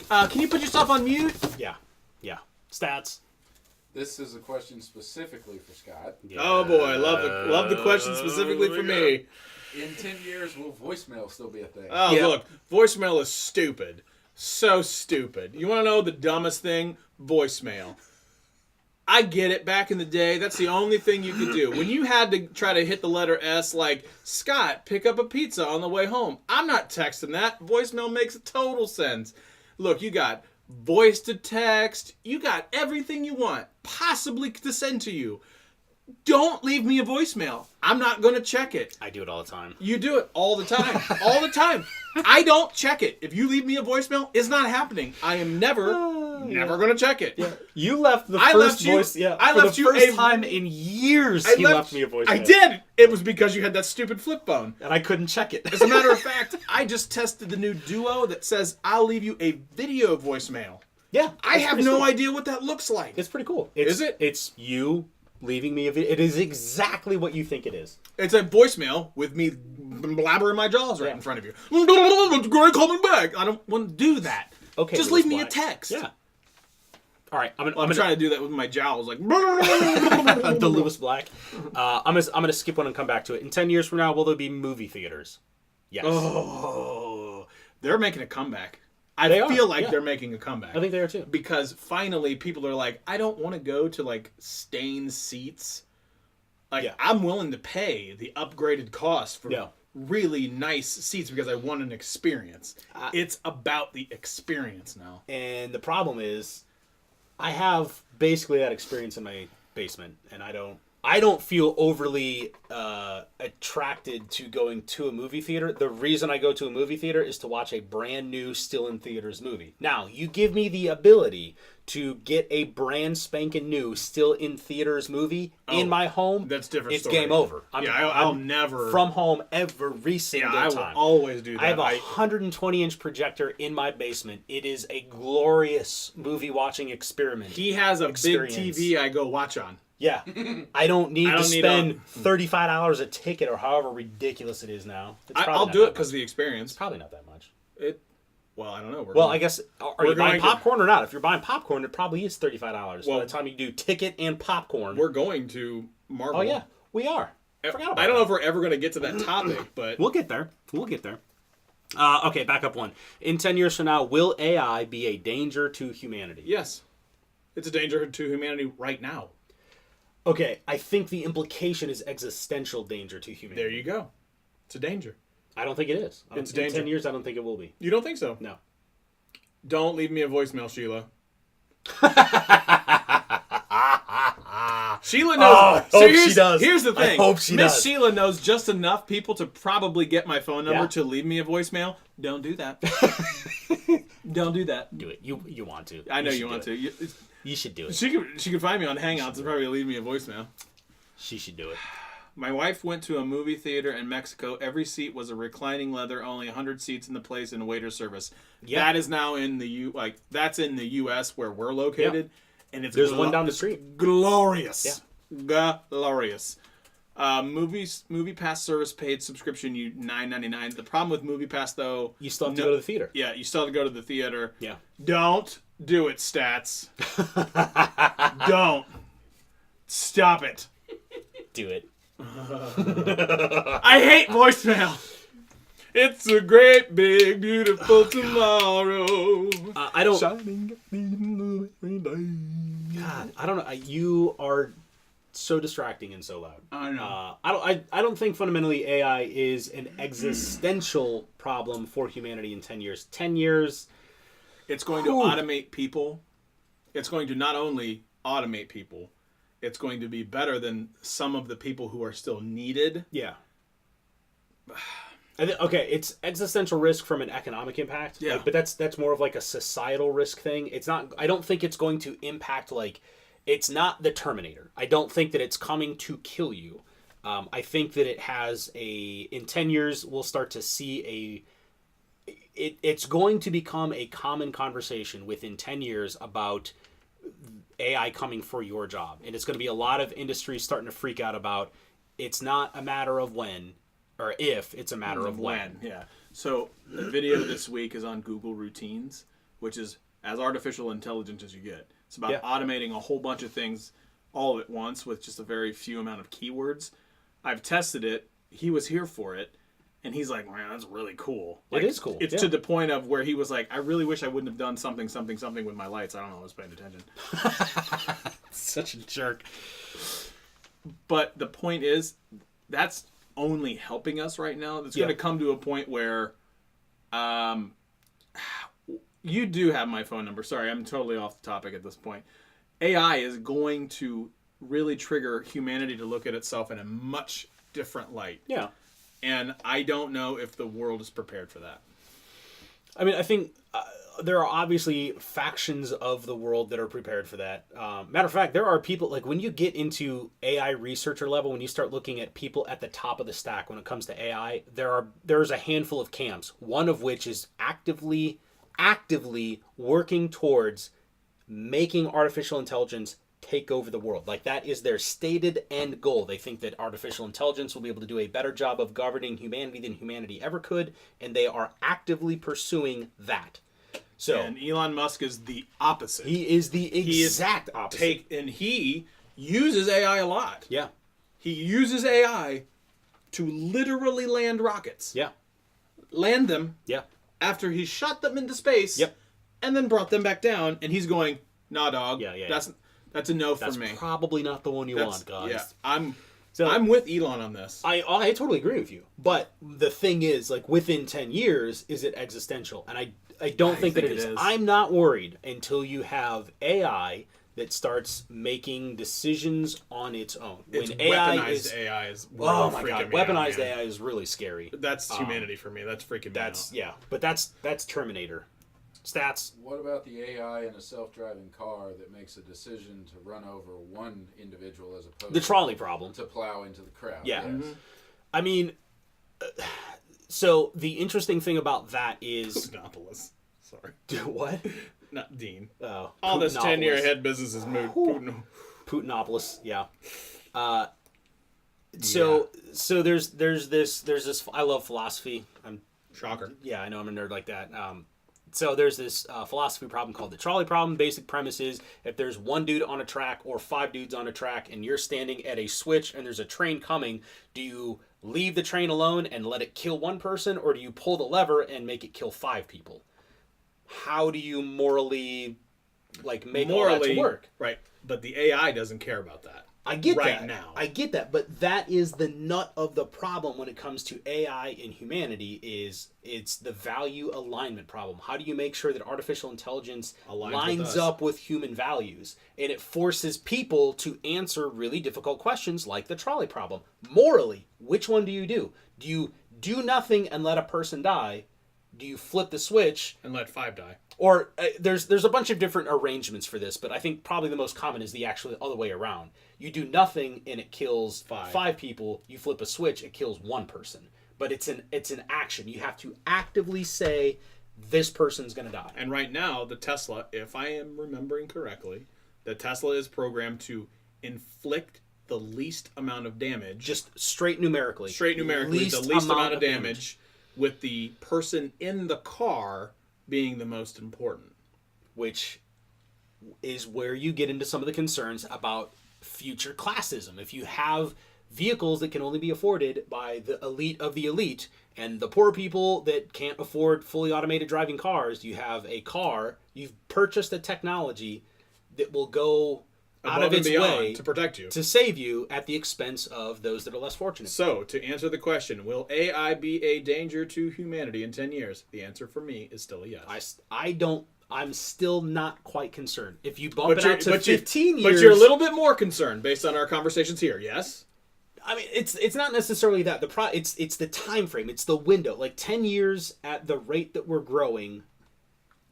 Can you put yourself on mute? Yeah. Stats. This is a question specifically for Scott. Yeah. Oh boy, love the question specifically for me. In 10 years, will voicemail still be a thing? Oh, Yeah. look, voicemail is stupid. So stupid. You want to know the dumbest thing? Voicemail. I get it. Back in the day, that's the only thing you could do. When you had to try to hit the letter S, like, Scott, pick up a pizza on the way home. I'm not texting that. Voicemail makes total sense. Look, you got voice to text. You got everything you want possibly to send to you. Don't leave me a voicemail. I'm not going to check it. I do it all the time. You do it all the time. All the time. I don't check it. If you leave me a voicemail, it's not happening. I am never going to check it. Yeah. You left the I first left you- voice. Yeah. I for left the you first a- time in years. I He left me a voice. I did. It was because you had that stupid flip phone. And I couldn't check it. As a matter of fact, I just tested the new Duo that says I'll leave you a video voicemail. Yeah. I it's have pretty no cool. idea what that looks like. It's pretty cool. Is it? It's you leaving me a video. It is exactly what you think it is. It's a voicemail with me blabbering my jaws right in front of you. Great, call me back. I don't want to do that. Okay. Just Lewis leave me a Black. text. Yeah. All right. I'm I'm trying to do that with my jowls, like. the Lewis Black. I'm gonna skip one and come back to it. In 10 years from now, will there be movie theaters? Yes. Oh, they're making a comeback. I They feel are, like yeah. they're making a comeback. I think they are too. Because finally people are like, I don't want to go to like stained seats. Like, Yeah. I'm willing to pay the upgraded cost for Yeah. really nice seats because I want an experience. It's about the experience now. And the problem is, I have basically that experience in my basement, and I don't feel overly attracted to going to a movie theater. The reason I go to a movie theater is to watch a brand new, still in theaters movie. Now, you give me the ability to get a brand spanking new, still in theaters movie in my home. That's a different It's story. game over. I'll never from home every single I time. will always do that. I have a 120-inch projector in my basement. It is a glorious movie watching experiment. He has a experience. big TV I go watch on. Yeah, I don't need I to don't need spend $35 a ticket or however ridiculous it is now. It's probably I'll not do that it because much. of the experience. Probably not that much. Well, I don't know. Well, I guess are you buying going to- popcorn or not? If you're buying popcorn, it probably is $35. Well, By the time you do ticket and popcorn. we're going to Marvel. Oh yeah, we are. Forgot about I don't know that. if we're ever going to get to that topic, but We'll get there. Okay, back up one. In 10 years from now, will AI be a danger to humanity? yes, it's a danger to humanity right now. Okay, I think the implication is existential danger to humanity. There you go. It's a danger. I don't think it is. It's a in danger. 10 years, I don't think it will be. You don't think so? No. Don't leave me a voicemail, Sheila. Sheila knows. Oh, I hope she does. Here's the I thing. hope she Miss does. Sheila knows just enough people to probably get my phone number Yeah. to leave me a voicemail. Don't do that. Don't do that. Do it. You want to. I know should you do want it. to. You should do it. She could find me on Hangouts and probably leave me a voicemail. She should do it. My wife went to a movie theater in Mexico. Every seat was a reclining leather, only 100 seats in the place and waiter service. Yeah. That is now in the that's in the US where we're located, and it's There's one down the street. Glorious. Glorious. Movie Pass service paid subscription you $9.99. The problem with Movie Pass though, You still have to go to the theater. yeah, you still have to go to the theater. Yeah. Don't do it, Stats. Don't. Stop it. Do it. I hate voicemail. It's a great, big, beautiful tomorrow. I don't. Shining in the God, I don't know. You are so distracting and so loud. I know. I don't think fundamentally AI is an existential problem for humanity in 10 years. 10 years. It's going to automate people. It's going to not only automate people, it's going to be better than some of the people who are still needed. Yeah. Okay, it's existential risk from an economic impact. Yeah. But that's more of like a societal risk thing. It's not. I don't think it's going to impact like. It's not the Terminator. I don't think that it's coming to kill you. I think that it has in 10 years we'll start to see it's going to become a common conversation within 10 years about AI coming for your job. And it's going to be a lot of industries starting to freak out about it's not a matter of when or if, it's a matter of when. Yeah. So the video this week is on Google Routines, which is as artificial intelligent as you get. It's about automating a whole bunch of things all at once with just a very few amount of keywords. I've tested it. He was here for it. And he's like, man, that's really cool. Like, it is cool. It's to the point of where he was like, I really wish I wouldn't have done something with my lights. I don't know. I was paying attention. Such a jerk. But the point is, that's only helping us right now. It's going to come to a point where you do have my phone number. Sorry, I'm totally off the topic at this point. AI is going to really trigger humanity to look at itself in a much different light. Yeah. And I don't know if the world is prepared for that. I mean, I think there are obviously factions of the world that are prepared for that. Matter of fact, there are people, like when you get into AI researcher level, when you start looking at people at the top of the stack when it comes to AI, there's a handful of camps, one of which is actively working towards making artificial intelligence take over the world. Like that is their stated end goal. They think that artificial intelligence will be able to do a better job of governing humanity than humanity ever could, and they are actively pursuing that. So, and Elon Musk is the opposite. He is the exact opposite. And he uses AI a lot. Yeah. He uses AI to literally land rockets. Yeah. Land them. Yeah. After he shot them into space. Yep. And then brought them back down, and he's going, nah, dog. Yeah. That's a no for me. That's probably not the one you want, guys. Yeah, I'm with Elon on this. I totally agree with you. But the thing is, like within 10 years, is it existential? And I don't think that it is. I'm not worried until you have AI that starts making decisions on its own. When weaponized AI is really oh my god, weaponized out, AI is really scary. That's humanity for me. That's freaking me out. Yeah, but that's Terminator. Stats. What about the AI in a self-driving car that makes a decision to run over one individual as opposed the trolley problem to plow into the crowd? Yeah. Yes. Mm-hmm. I mean, so the interesting thing about that is Putin-opolis. Sorry. What? Not Dean. Oh, all this 10-year ahead business is moot. Putinopolis, yeah. So there's this. I love philosophy. Shocker. Yeah, I know I'm a nerd like that. So there's this philosophy problem called the trolley problem. Basic premise is if there's one dude on a track or 5 dudes on a track and you're standing at a switch and there's a train coming, do you leave the train alone and let it kill one person, or do you pull the lever and make it kill 5 people? How do you morally make all that to work? Right. But the AI doesn't care about that. I get right that. now. I get that, but that is the nut of the problem when it comes to AI and humanity is it's the value alignment problem. How do you make sure that artificial intelligence lines up with human values? And it forces people to answer really difficult questions like the trolley problem. Morally, which one do you do? Do you do nothing and let a person die? Do you flip the switch and let 5 die? Or there's a bunch of different arrangements for this, but I think probably the most common is the actual other way around. You do nothing and it kills 5 people. You flip a switch, it kills 1 person. But it's an action. You have to actively say this person's going to die. And right now, the Tesla, if I am remembering correctly, the Tesla is programmed to inflict the least amount of damage. Just straight numerically. The least amount of damage. With the person in the car being the most important. Which is where you get into some of the concerns about future classism. If you have vehicles that can only be afforded by the elite of the elite and the poor people that can't afford fully automated driving cars, you have a car, you've purchased a technology that will go out of its way to protect you, to save you at the expense of those that are less fortunate. So, to answer the question, will AI be a danger to humanity in 10 years? The answer for me is still a yes. I'm still not quite concerned. If you bump it out to 15 years... But you're a little bit more concerned based on our conversations here, yes? I mean, it's not necessarily that. It's the time frame. It's the window. Like 10 years at the rate that we're growing...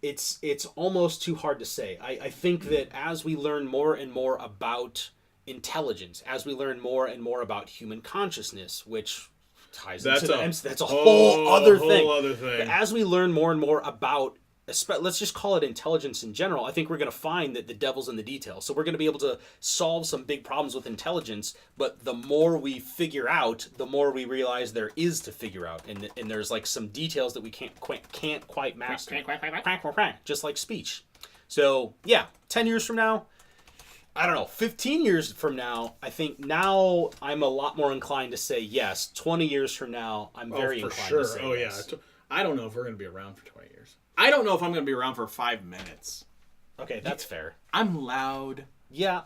It's almost too hard to say. I think that as we learn more and more about intelligence, as we learn more and more about human consciousness, which ties That's into a, that's a whole other thing. Whole other thing. But as we learn more and more about, let's just call it intelligence in general, I think we're going to find that the devil's in the details. So we're going to be able to solve some big problems with intelligence, but the more we figure out, the more we realize there is to figure out, and there's like some details that we can't quite master. Just like speech. So yeah, 10 years from now, I don't know, 15 years from now, I think now I'm a lot more inclined to say yes. 20 years from now, I'm very inclined to say yes. Yeah. I don't know if we're going to be around for 20 years. I don't know if I'm going to be around for 5 minutes. Okay, that's fair. I'm loud. Yeah.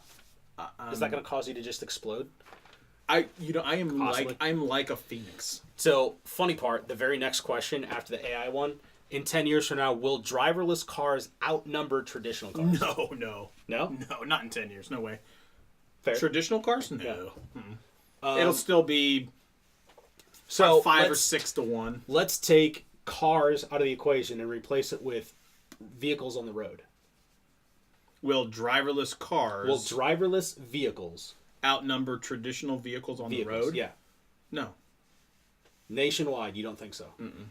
Is that going to cause you to just explode? I am like a phoenix. So, funny part, the very next question after the AI one, in 10 years from now, will driverless cars outnumber traditional cars? No. No? No, not in 10 years. No way. Fair. Traditional cars? No. Yeah. It'll still be so 5 or 6 to 1. Let's take cars out of the equation and replace it with vehicles on the road. Will driverless vehicles outnumber traditional vehicles on the road? Yeah. No. Nationwide, you don't think so? Mm-mm.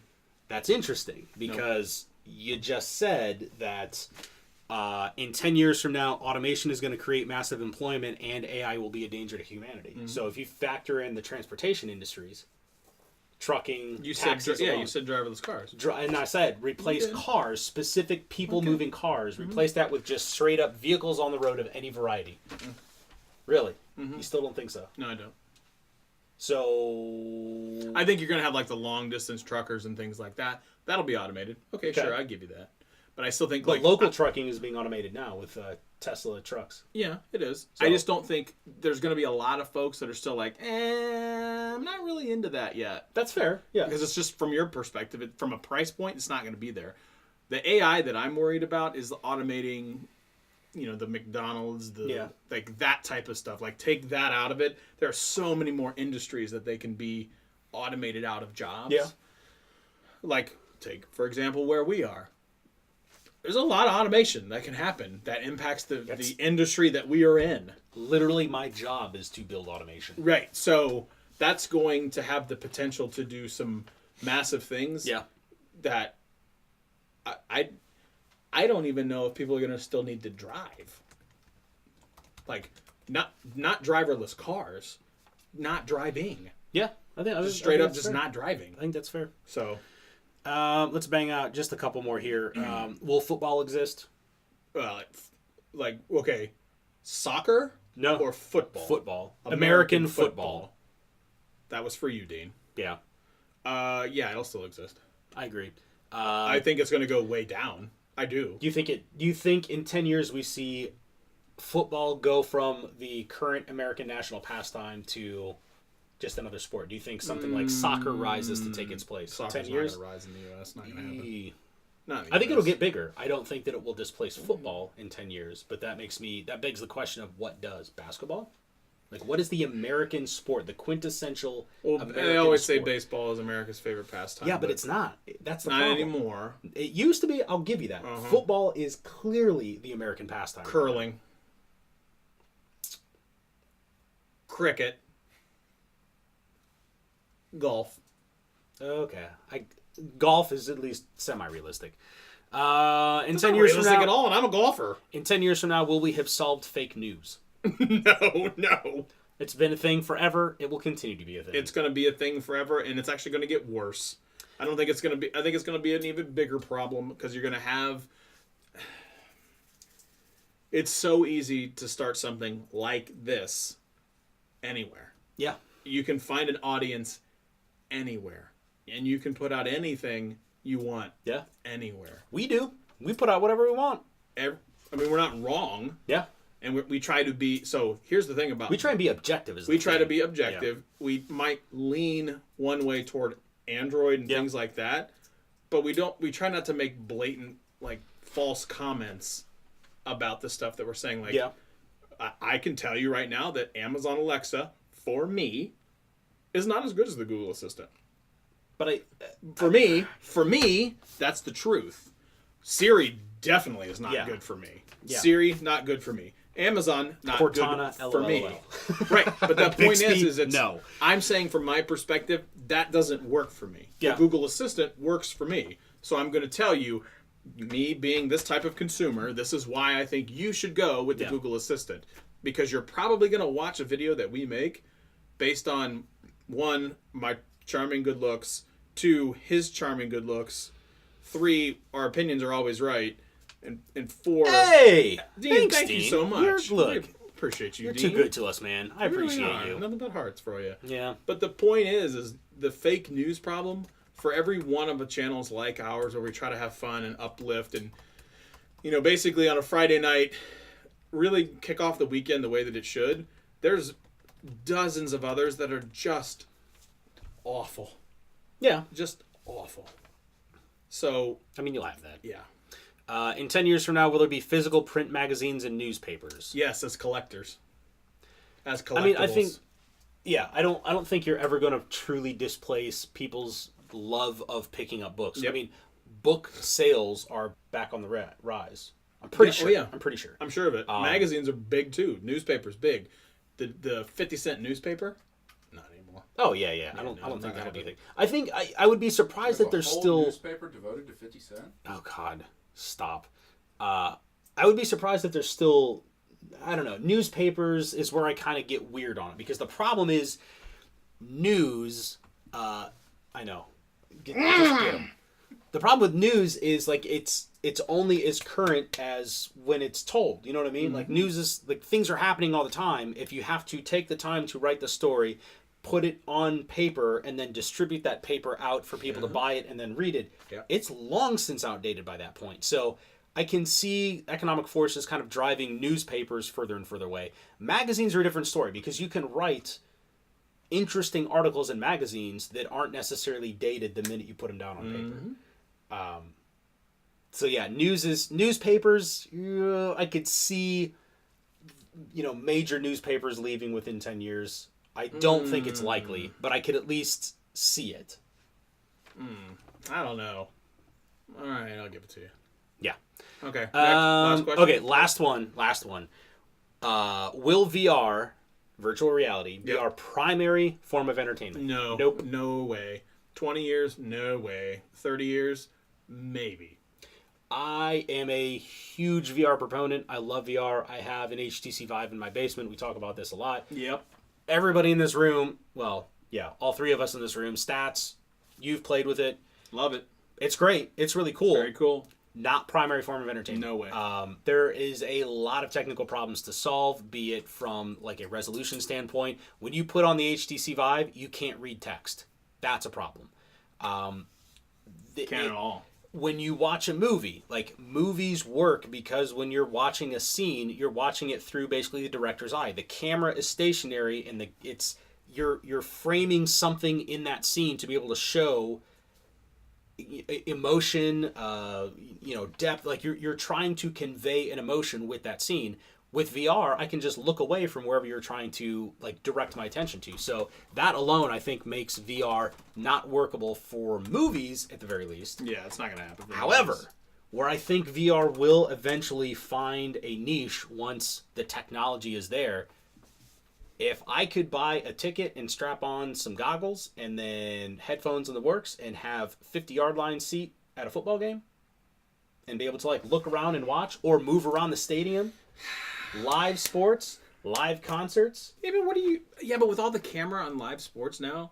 That's interesting because you just said that in 10 years from now, automation is going to create massive employment and AI will be a danger to humanity. Mm-hmm. So if you factor in the transportation industries, trucking, you taxis said you said driverless cars. And I said replace cars, specific people moving cars. Mm-hmm. Replace that with just straight up vehicles on the road of any variety. Mm-hmm. Really? Mm-hmm. You still don't think so? No, I don't. So I think you're going to have like the long distance truckers and things like that. That'll be automated. Okay, sure, I give you that. But I still think but local trucking is being automated now with Tesla trucks. Yeah, it is. So, I just don't think there's going to be a lot of folks that are still like, I'm not really into that yet. That's fair. Yeah. Because it's just from your perspective, from a price point, it's not going to be there. The AI that I'm worried about is automating, the McDonald's, like that type of stuff. Like take that out of it. There are so many more industries that they can be automated out of jobs. Yeah. Like take, for example, where we are. There's a lot of automation that can happen that impacts the industry that we are in. Literally, my job is to build automation. Right. So that's going to have the potential to do some massive things. Yeah. That I don't even know if people are going to still need to drive. Like not driverless cars, not driving. Yeah. I think straight up just not driving. I think that's fair. So. Let's bang out just a couple more here. Will football exist? Okay, soccer? No. Or football? Football. American football. That was for you, Dean. Yeah. Yeah, it'll still exist. I agree. I think it's going to go way down. I do. Do you think in 10 years we see football go from the current American national pastime to just another sport? Do you think something like soccer rises to take its place? Soccer's 10 years? Not going to rise in the U.S. Not going to happen. Not I think it'll get bigger. I don't think that it will displace football in 10 years, but that begs the question of what does basketball? Like, what is the American sport, the quintessential American they always sport? say baseball is America's favorite pastime. Yeah, but it's not. That's the not problem. anymore. It used to be. I'll give you that. Uh-huh. Football is clearly the American pastime. Curling. Cricket. Golf. Okay. Golf is at least semi-realistic. In 10 years from realistic now, at all, and I'm a golfer. In 10 years from now, will we have solved fake news? No. It's been a thing forever. It will continue to be a thing. It's going to be a thing forever, and it's actually going to get worse. I think it's going to be an even bigger problem because you're going to have. It's so easy to start something like this anywhere. Yeah. You can find an audience anywhere, and you can put out anything you want. Yeah. Anywhere. We do. We put out whatever we want. We're not wrong. Yeah. And we try to be. So here's the thing about. We try and be objective. We try to be objective. Yeah. We might lean one way toward Android and things like that, but we don't. We try not to make blatant false comments about the stuff that we're saying. I can tell you right now that Amazon Alexa for me is not as good as the Google Assistant. But for me, that's the truth. Siri definitely is not good for me. Yeah. Siri, not good for me. Amazon, not Cortana, good for me. LOL. Right, but the point Bixby, is it's, no. I'm saying from my perspective, that doesn't work for me. Yeah. The Google Assistant works for me. So I'm going to tell you, me being this type of consumer, this is why I think you should go with the Google Assistant. Because you're probably going to watch a video that we make based on, 1, my charming good looks, 2, his charming good looks, 3, our opinions are always right, and 4... Hey! Dean, Thanks, thank Dean. you so much. Look, Appreciate you, you're Dean. too good to us, man. I You really appreciate are. you. Nothing but hearts for you. Yeah. But the point is the fake news problem for every one of the channels like ours where we try to have fun and uplift and, basically on a Friday night, really kick off the weekend the way that it should. There's dozens of others that are just awful. Yeah. Just awful. So, I mean, you'll have that. yeah. In 10 years from now, will there be physical print magazines and newspapers? Yes, as collectors. As collectibles. I mean, I think, I don't think you're ever going to truly displace people's love of picking up books. Yep. I mean, book sales are back on the rise. I'm pretty sure. Oh, yeah. I'm pretty sure. I'm sure of it. Magazines are big too. Newspapers big. The 50-cent newspaper, not anymore. Oh yeah. I don't think that'll be a thing. I think I would be surprised that there's a whole still newspaper devoted to 50 Cent. Oh God, stop. I would be surprised if there's still, I don't know, newspapers is where I kind of get weird on it because the problem is news. I know. Just get 'em. The problem with news is like it's only as current as when it's told. You know what I mean? Like news is like things are happening all the time. If you have to take the time to write the story, put it on paper, and then distribute that paper out for people to buy it and then read it, it's long since outdated by that point. So I can see economic forces kind of driving newspapers further and further away. Magazines are a different story because you can write interesting articles in magazines that aren't necessarily dated the minute you put them down on paper. So yeah, newspapers. I could see, major newspapers leaving within 10 years. I don't think it's likely, but I could at least see it. I don't know. All right, I'll give it to you. Yeah. Okay. Next, last question. Okay, last one. Will VR, virtual reality, be our primary form of entertainment? No. Nope. No way. 20 years? No way. 30 years? Maybe. I am a huge VR proponent. I love VR. I have an HTC Vive in my basement. We talk about this a lot. Yep. Everybody in this room, all 3 of us in this room, Stats, you've played with it. Love it. It's great. It's really cool. Very cool. Not primary form of entertainment. No way. There is a lot of technical problems to solve, be it from like a resolution standpoint. When you put on the HTC Vive, you can't read text. That's a problem. Can't at all. When you watch a movie, like movies work because when you're watching a scene, you're watching it through basically the director's eye. The camera is stationary and you're framing something in that scene to be able to show emotion, depth. Like you're trying to convey an emotion with that scene. With VR, I can just look away from wherever you're trying to like direct my attention to. So that alone, I think, makes VR not workable for movies at the very least. Yeah, it's not going to happen. However, where I think VR will eventually find a niche once the technology is there, if I could buy a ticket and strap on some goggles and then headphones in the works and have 50-yard line seat at a football game and be able to like look around and watch or move around the stadium, live sports, live concerts. But with all the camera on live sports now,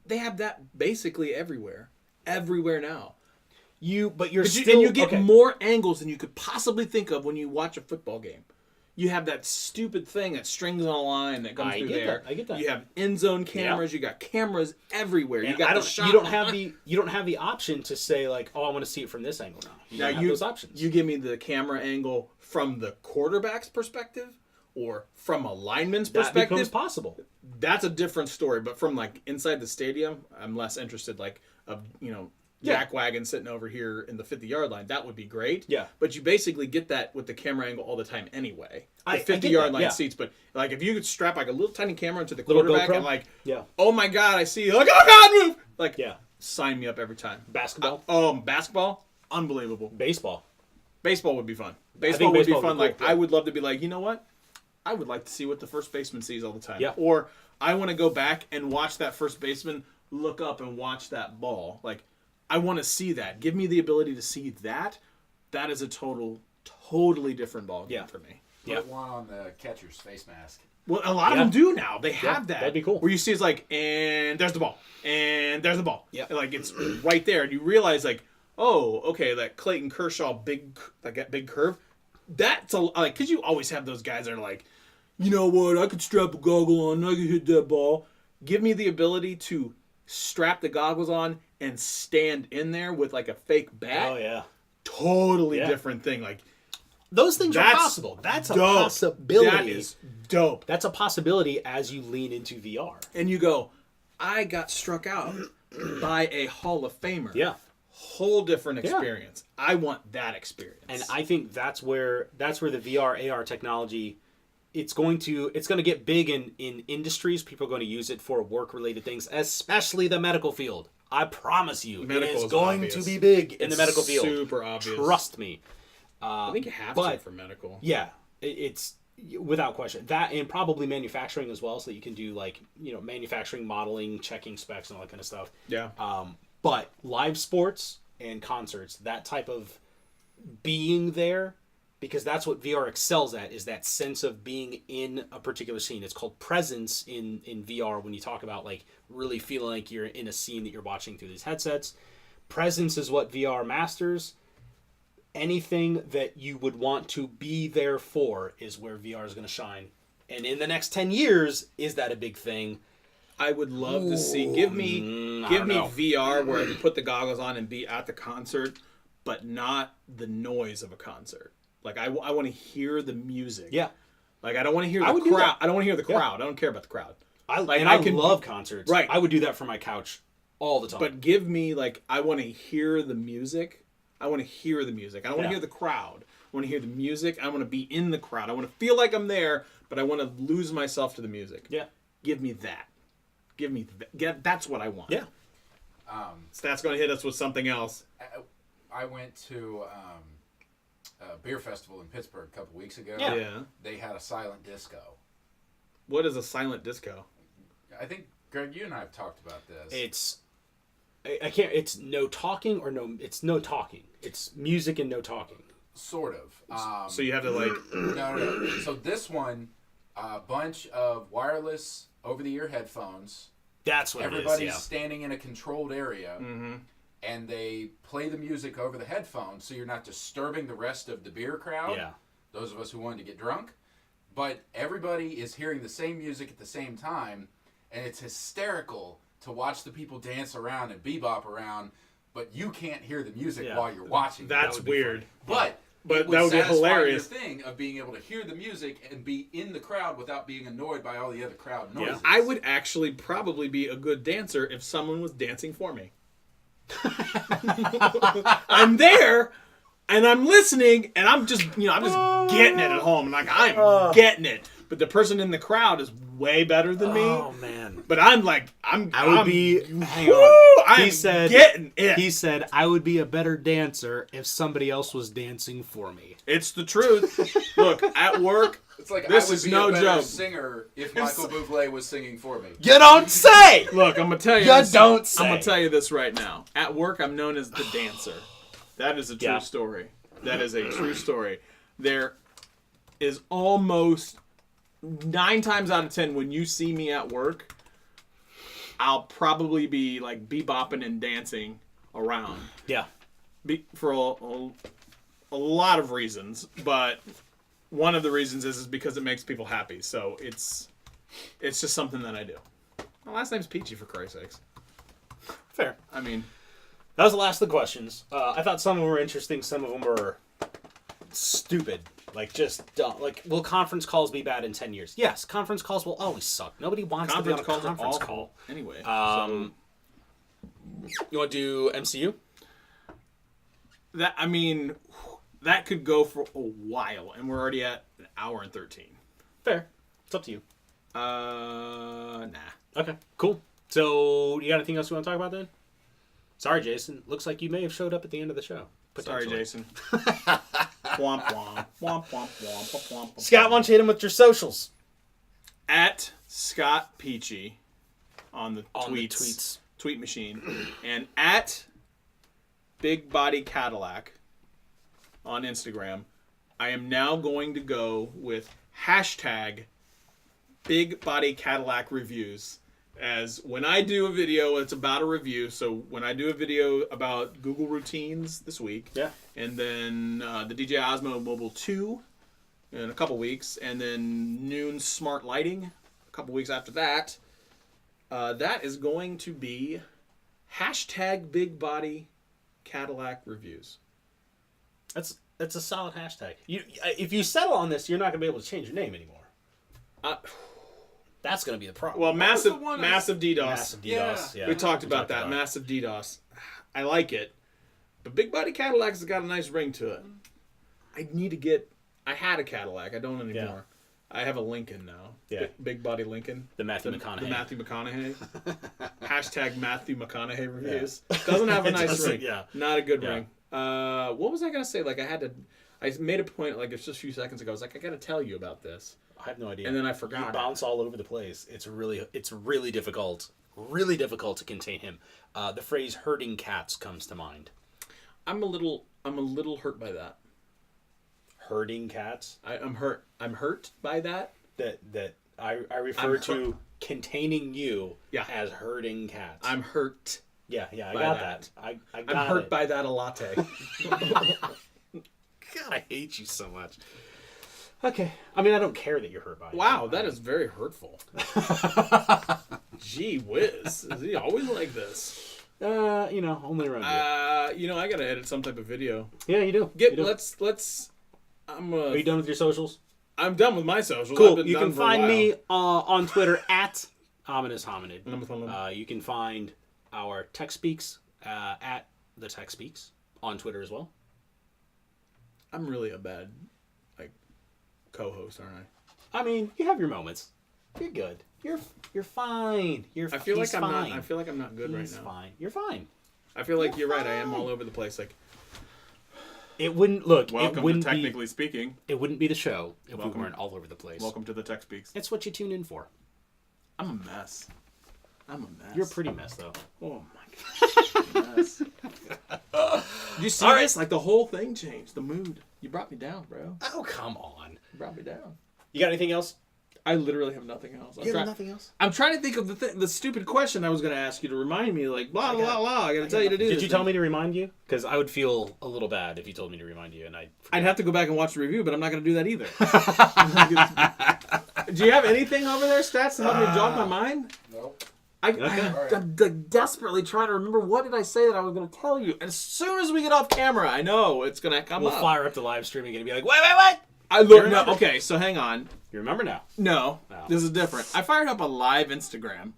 they have that basically everywhere. Everywhere now. You get more angles than you could possibly think of when you watch a football game. You have that stupid thing that strings on a line that comes through there. I get that. You have end zone cameras. You got cameras everywhere. And you got the shot. You don't have the option to say like, oh, I want to see it from this angle now. You don't have those options. You give me the camera angle from the quarterback's perspective or from a lineman's perspective. That becomes possible. That's a different story. But from like inside the stadium, I'm less interested. Like Jack Wagon sitting over here in the 50-yard line. That would be great. Yeah. But you basically get that with the camera angle all the time anyway. The I 50-yard line yeah. seats. But like if you could strap like a little tiny camera into the quarterback GoPro? and like, yeah. Oh my God, I see. Like, oh God, move! Like, yeah. Sign me up every time. Basketball? Basketball? Unbelievable. Baseball. Baseball would be fun. Baseball would be baseball would fun. be cool, Like yeah. I would love to be like, you know what? I would like to see what the first baseman sees all the time. Yeah. Or I want to go back and watch that first baseman look up and watch that ball. Like I want to see that. Give me the ability to see that. That is a totally different ball game for me. Put one on the catcher's face mask. Well, a lot of them do now. They have that. that'd be cool. Where you see it's like, and there's the ball, and there's the ball. Yeah. And like it's right there, and you realize like, oh, okay, that Clayton Kershaw that big curve. That's like because you always have those guys that are like, you know what? I could strap a goggle on. I could hit that ball. Give me the ability to strap the goggles on and stand in there with like a fake bat. Oh yeah. Totally different thing. Like Those things are that's possible. That's a dope. possibility. That is dope. That's a possibility as you lean into VR. And you go, I got struck out by a Hall of Famer. Yeah. Whole different experience. I want that experience. And I think that's where the VR AR technology it's going to get big in industries. People are going to use it for work related things, especially the medical field. I promise you, Medical it is is going obvious. to be big in the It's medical field. super obvious. Trust me. I think you have but- to for medical. Yeah, it's without question that, and probably manufacturing as well, so that you can do like manufacturing modeling, checking specs, and all that kind of stuff. Yeah. But live sports and concerts, that type of being there, because that's what VR excels at, is that sense of being in a particular scene. It's called presence in VR when you talk about like really feeling like you're in a scene that you're watching through these headsets. Presence is what VR masters. Anything that you would want to be there for is where VR is going to shine. And in the next 10 years, is that a big thing? I would love to see. Give me don't know. VR where I can put the goggles on and be at the concert, but not the noise of a concert. Like I want to hear the music. Yeah. Like I don't want to hear the would do crowd. that. I don't want to hear the crowd. I don't care about the crowd. I I can- love concerts. Right. I would do that from my couch all the time. But give me like I want to hear the music. I want to hear the music. I don't want to hear the crowd. I want to hear the music. I want to be in the crowd. I want to feel like I'm there, but I want to lose myself to the music. Yeah. Give me that. Give me that. That's what I want. Yeah. Stat's going to hit us with something else. I went to a beer festival in Pittsburgh a couple weeks ago. Yeah. They had a silent disco. What is a silent disco? I think, Greg, you and I have talked about this. It's I can't. It's no talking or no. It's no talking. It's music and no talking. Sort of. So you have to like. No. So this one, a bunch of wireless over-the-ear headphones. That's what Everybody's it is. Yeah. standing in a controlled area, and they play the music over the headphones, so you're not disturbing the rest of the beer crowd. Yeah. Those of us who wanted to get drunk, but everybody is hearing the same music at the same time, and it's hysterical to watch the people dance around and bebop around, but you can't hear the music while you're watching. That's would be weird. But But that would be hilarious. The thing of being able to hear the music and be in the crowd without being annoyed by all the other crowd noises. I would actually probably be a good dancer if someone was dancing for me. I'm there, and I'm listening, and I'm just getting it at home. Like, I'm getting it. But the person in the crowd is way better than me. Oh man. But I'm like, I would be. Hang woo, on. I'm getting it. He said I would be a better dancer if somebody else was dancing for me. It's the truth. Look, at work, It's like This I would is be no a better joke. singer if Michael Bublé was singing for me. You don't say. look, I'm gonna tell you. You this, don't say. I'm gonna tell you this right now. At work, I'm known as the dancer. That is a true Yeah. story. That is a true story. There is almost 9 times out of 10 when you see me at work, I'll probably be like bebopping and dancing around Yeah. for a lot of reasons, but one of the reasons is because it makes people happy. So it's just something that I do. My last name's Peachy, for Christ's sakes. Fair. I mean, That was the last of the questions. I thought some of them were interesting. Some of them were stupid. Like, just dumb. Like, will conference calls be bad in 10 years? Yes, conference calls will always suck. Nobody wants to be on a conference calls are conference awful. call. Anyway, You want to do MCU? that could go for a while, and we're already at an hour and 13. Fair. It's up to you. Nah. Okay, cool. So, you got anything else you want to talk about then? Sorry, Jason. Looks like you may have showed up at the end of the show. Sorry, Potentially. Jason. Womp womp. Womp womp womp womp. Scott, why don't you hit him with your socials? At Scott Peachy on the The tweets. Tweet machine. And at Big Body Cadillac on Instagram. I am now going to go with hashtag Big Body Cadillac Reviews. As when I do a video, it's about a review. So when I do a video about Google routines this week, Yeah. and then the DJI Osmo Mobile 2 in a couple weeks, and then Noon Smart Lighting a couple weeks after that, that is going to be hashtag Big Body Cadillac Reviews. That's a solid hashtag. If you settle on this, you're not gonna be able to change your name anymore. That's gonna be the problem. Well, massive the one DDoS. Massive DDoS. Yeah. We talked about that. Massive DDoS. I like it. But Big Body Cadillac's got a nice ring to it. I had a Cadillac. I don't anymore. I have a Lincoln now. Yeah. Big Body Lincoln. The Matthew McConaughey. The Matthew McConaughey. Hashtag Matthew McConaughey reviews. Doesn't have a nice ring. Yeah. Not a good ring. What was I going to say? Like, I made a point, like, it's just a few seconds ago. I was like, I got to tell you about this. I have no idea. And then I forgot. You bounce all over the place. It's really difficult. Really difficult to contain him. The phrase "herding cats" comes to mind. I'm a little hurt by that. Herding cats. I'm hurt. I'm hurt by that. That I refer to containing you as herding cats. I'm hurt. Yeah, I got that. I got I'm hurt it. by that a latte. God, I hate you so much. Okay. I mean, I don't care that you're hurt by it. Wow, that is very hurtful. Gee whiz. Is he always like this? Only around you. I gotta edit some type of video. Yeah, you do. Let's Are you done with your socials? I'm done with my socials. Cool. You can find me on Twitter at Ominous Hominid. You can find our Tech Speaks at the Tech Speaks on Twitter as well. I'm really a bad co-host, aren't I? I mean, you have your moments. You're good. You're fine. I feel like I'm not good right now. He's fine. You're fine. I feel like you're right. I am all over the place. Like, it wouldn't look. welcome it wouldn't to Technically Speaking. It wouldn't be the show if we weren't all over the place. Welcome to the Tech Speaks. It's what you tune in for. I'm a mess. You're a pretty mess, though. Oh my god. Mess. Did you see this? Like, the whole thing changed. The mood. You brought me down, bro. Oh, come on. You brought me down. You got anything else? I literally have nothing else. Nothing else? I'm trying to think of the stupid question I was going to ask you to remind me. Like, blah, blah, blah. I got to tell you to do this. Did you tell me to remind you? Because I would feel a little bad if you told me to remind you, and I'd have to go back and watch the review, but I'm not going to do that either. Do you have anything over there, Stats, to help me jog my mind? Nope. I'm desperately trying to remember what did I say that I was going to tell you. And as soon as we get off camera, I know it's going to come up. We'll fire up the live stream and be like, wait. Okay, so hang on. You remember now? No, this is different. I fired up a live Instagram.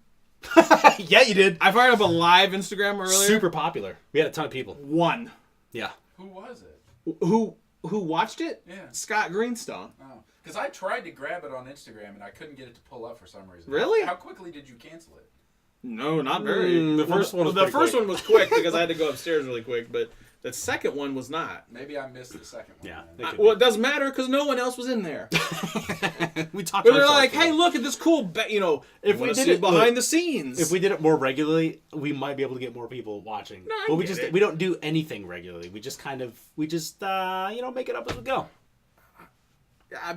Yeah, you did. I fired up a live Instagram earlier. Super popular. We had a ton of people. One. Yeah. Who was it? Who watched it? Yeah. Scott Greenstone. Oh. Because I tried to grab it on Instagram and I couldn't get it to pull up for some reason. Really? How quickly did you cancel it? No, not very. The first one was quick because I had to go upstairs really quick, but the second one was not. Maybe I missed the second one. Yeah. Well, it doesn't matter because no one else was in there. We talked. But they're like, "Hey, look at this cool, if we did it behind the scenes. If we did it more regularly, we might be able to get more people watching. No, but we don't do anything regularly. We just make it up as we go.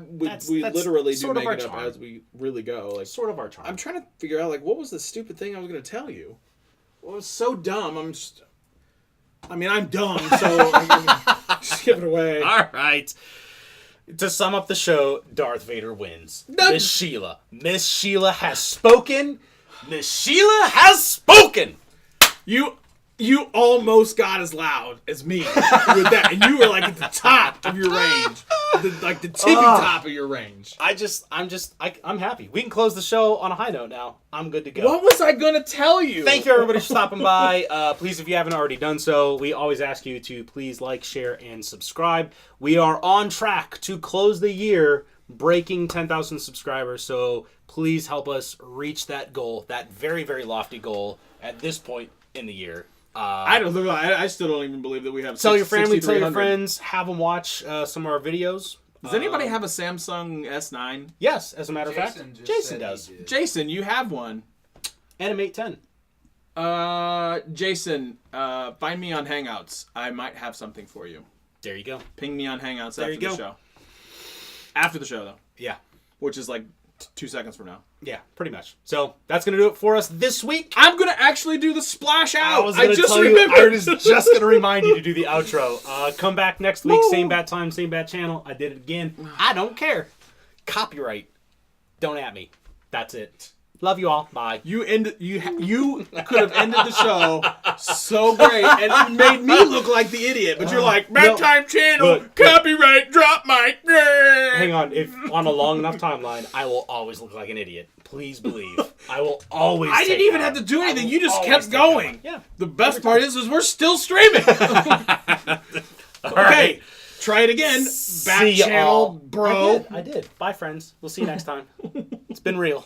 We literally do sort of make our it up charm. as we really go. Like, Sort of our charm. I'm trying to figure out, like, what was the stupid thing I was going to tell you? Well, it was so dumb. I'm dumb, so just give it away. All right. To sum up the show, Darth Vader wins. Miss Sheila has spoken. Miss Sheila has spoken. You almost got as loud as me with that, and you were like at the top of your range, like the tippy top of your range. I'm happy. We can close the show on a high note now. I'm good to go. What was I gonna tell you? Thank you, everybody, for stopping by. Please, if you haven't already done so, we always ask you to please like, share, and subscribe. We are on track to close the year breaking 10,000 subscribers, so please help us reach that goal, that very, very lofty goal at this point in the year. I don't know. I still don't even believe that we have. Tell your family, tell your 6300. friends, have them watch some of our videos. Does anybody have a Samsung S9? Yes, as a matter of fact, just Jason said does. he did. Jason, you have one. Animate 10. Jason, find me on Hangouts. I might have something for you. There you go. Ping me on Hangouts There after you the go. show. After the show, though, Yeah. which is like 2 seconds from now. Yeah, pretty much. So that's going to do it for us this week. I'm gonna actually do the splash out. I was just going to remind you to do the outro. Come back next week. Same bad time, same bad channel. I did it again. I don't care. Copyright. Don't at me. That's it. Love you all. Bye. You could have ended the show so great, and it made me look like the idiot. But you're like, bad time channel, look. copyright, drop mic. Hang on. If on a long enough timeline, I will always look like an idiot. Please believe. I will always. I didn't take even that. have to do I anything. will You just always kept take that going. one. Yeah. The best part is we're still streaming. All Okay, right. try it again. Back See ya channel, all. bro. I did. Bye, friends. We'll see you next time. It's been real.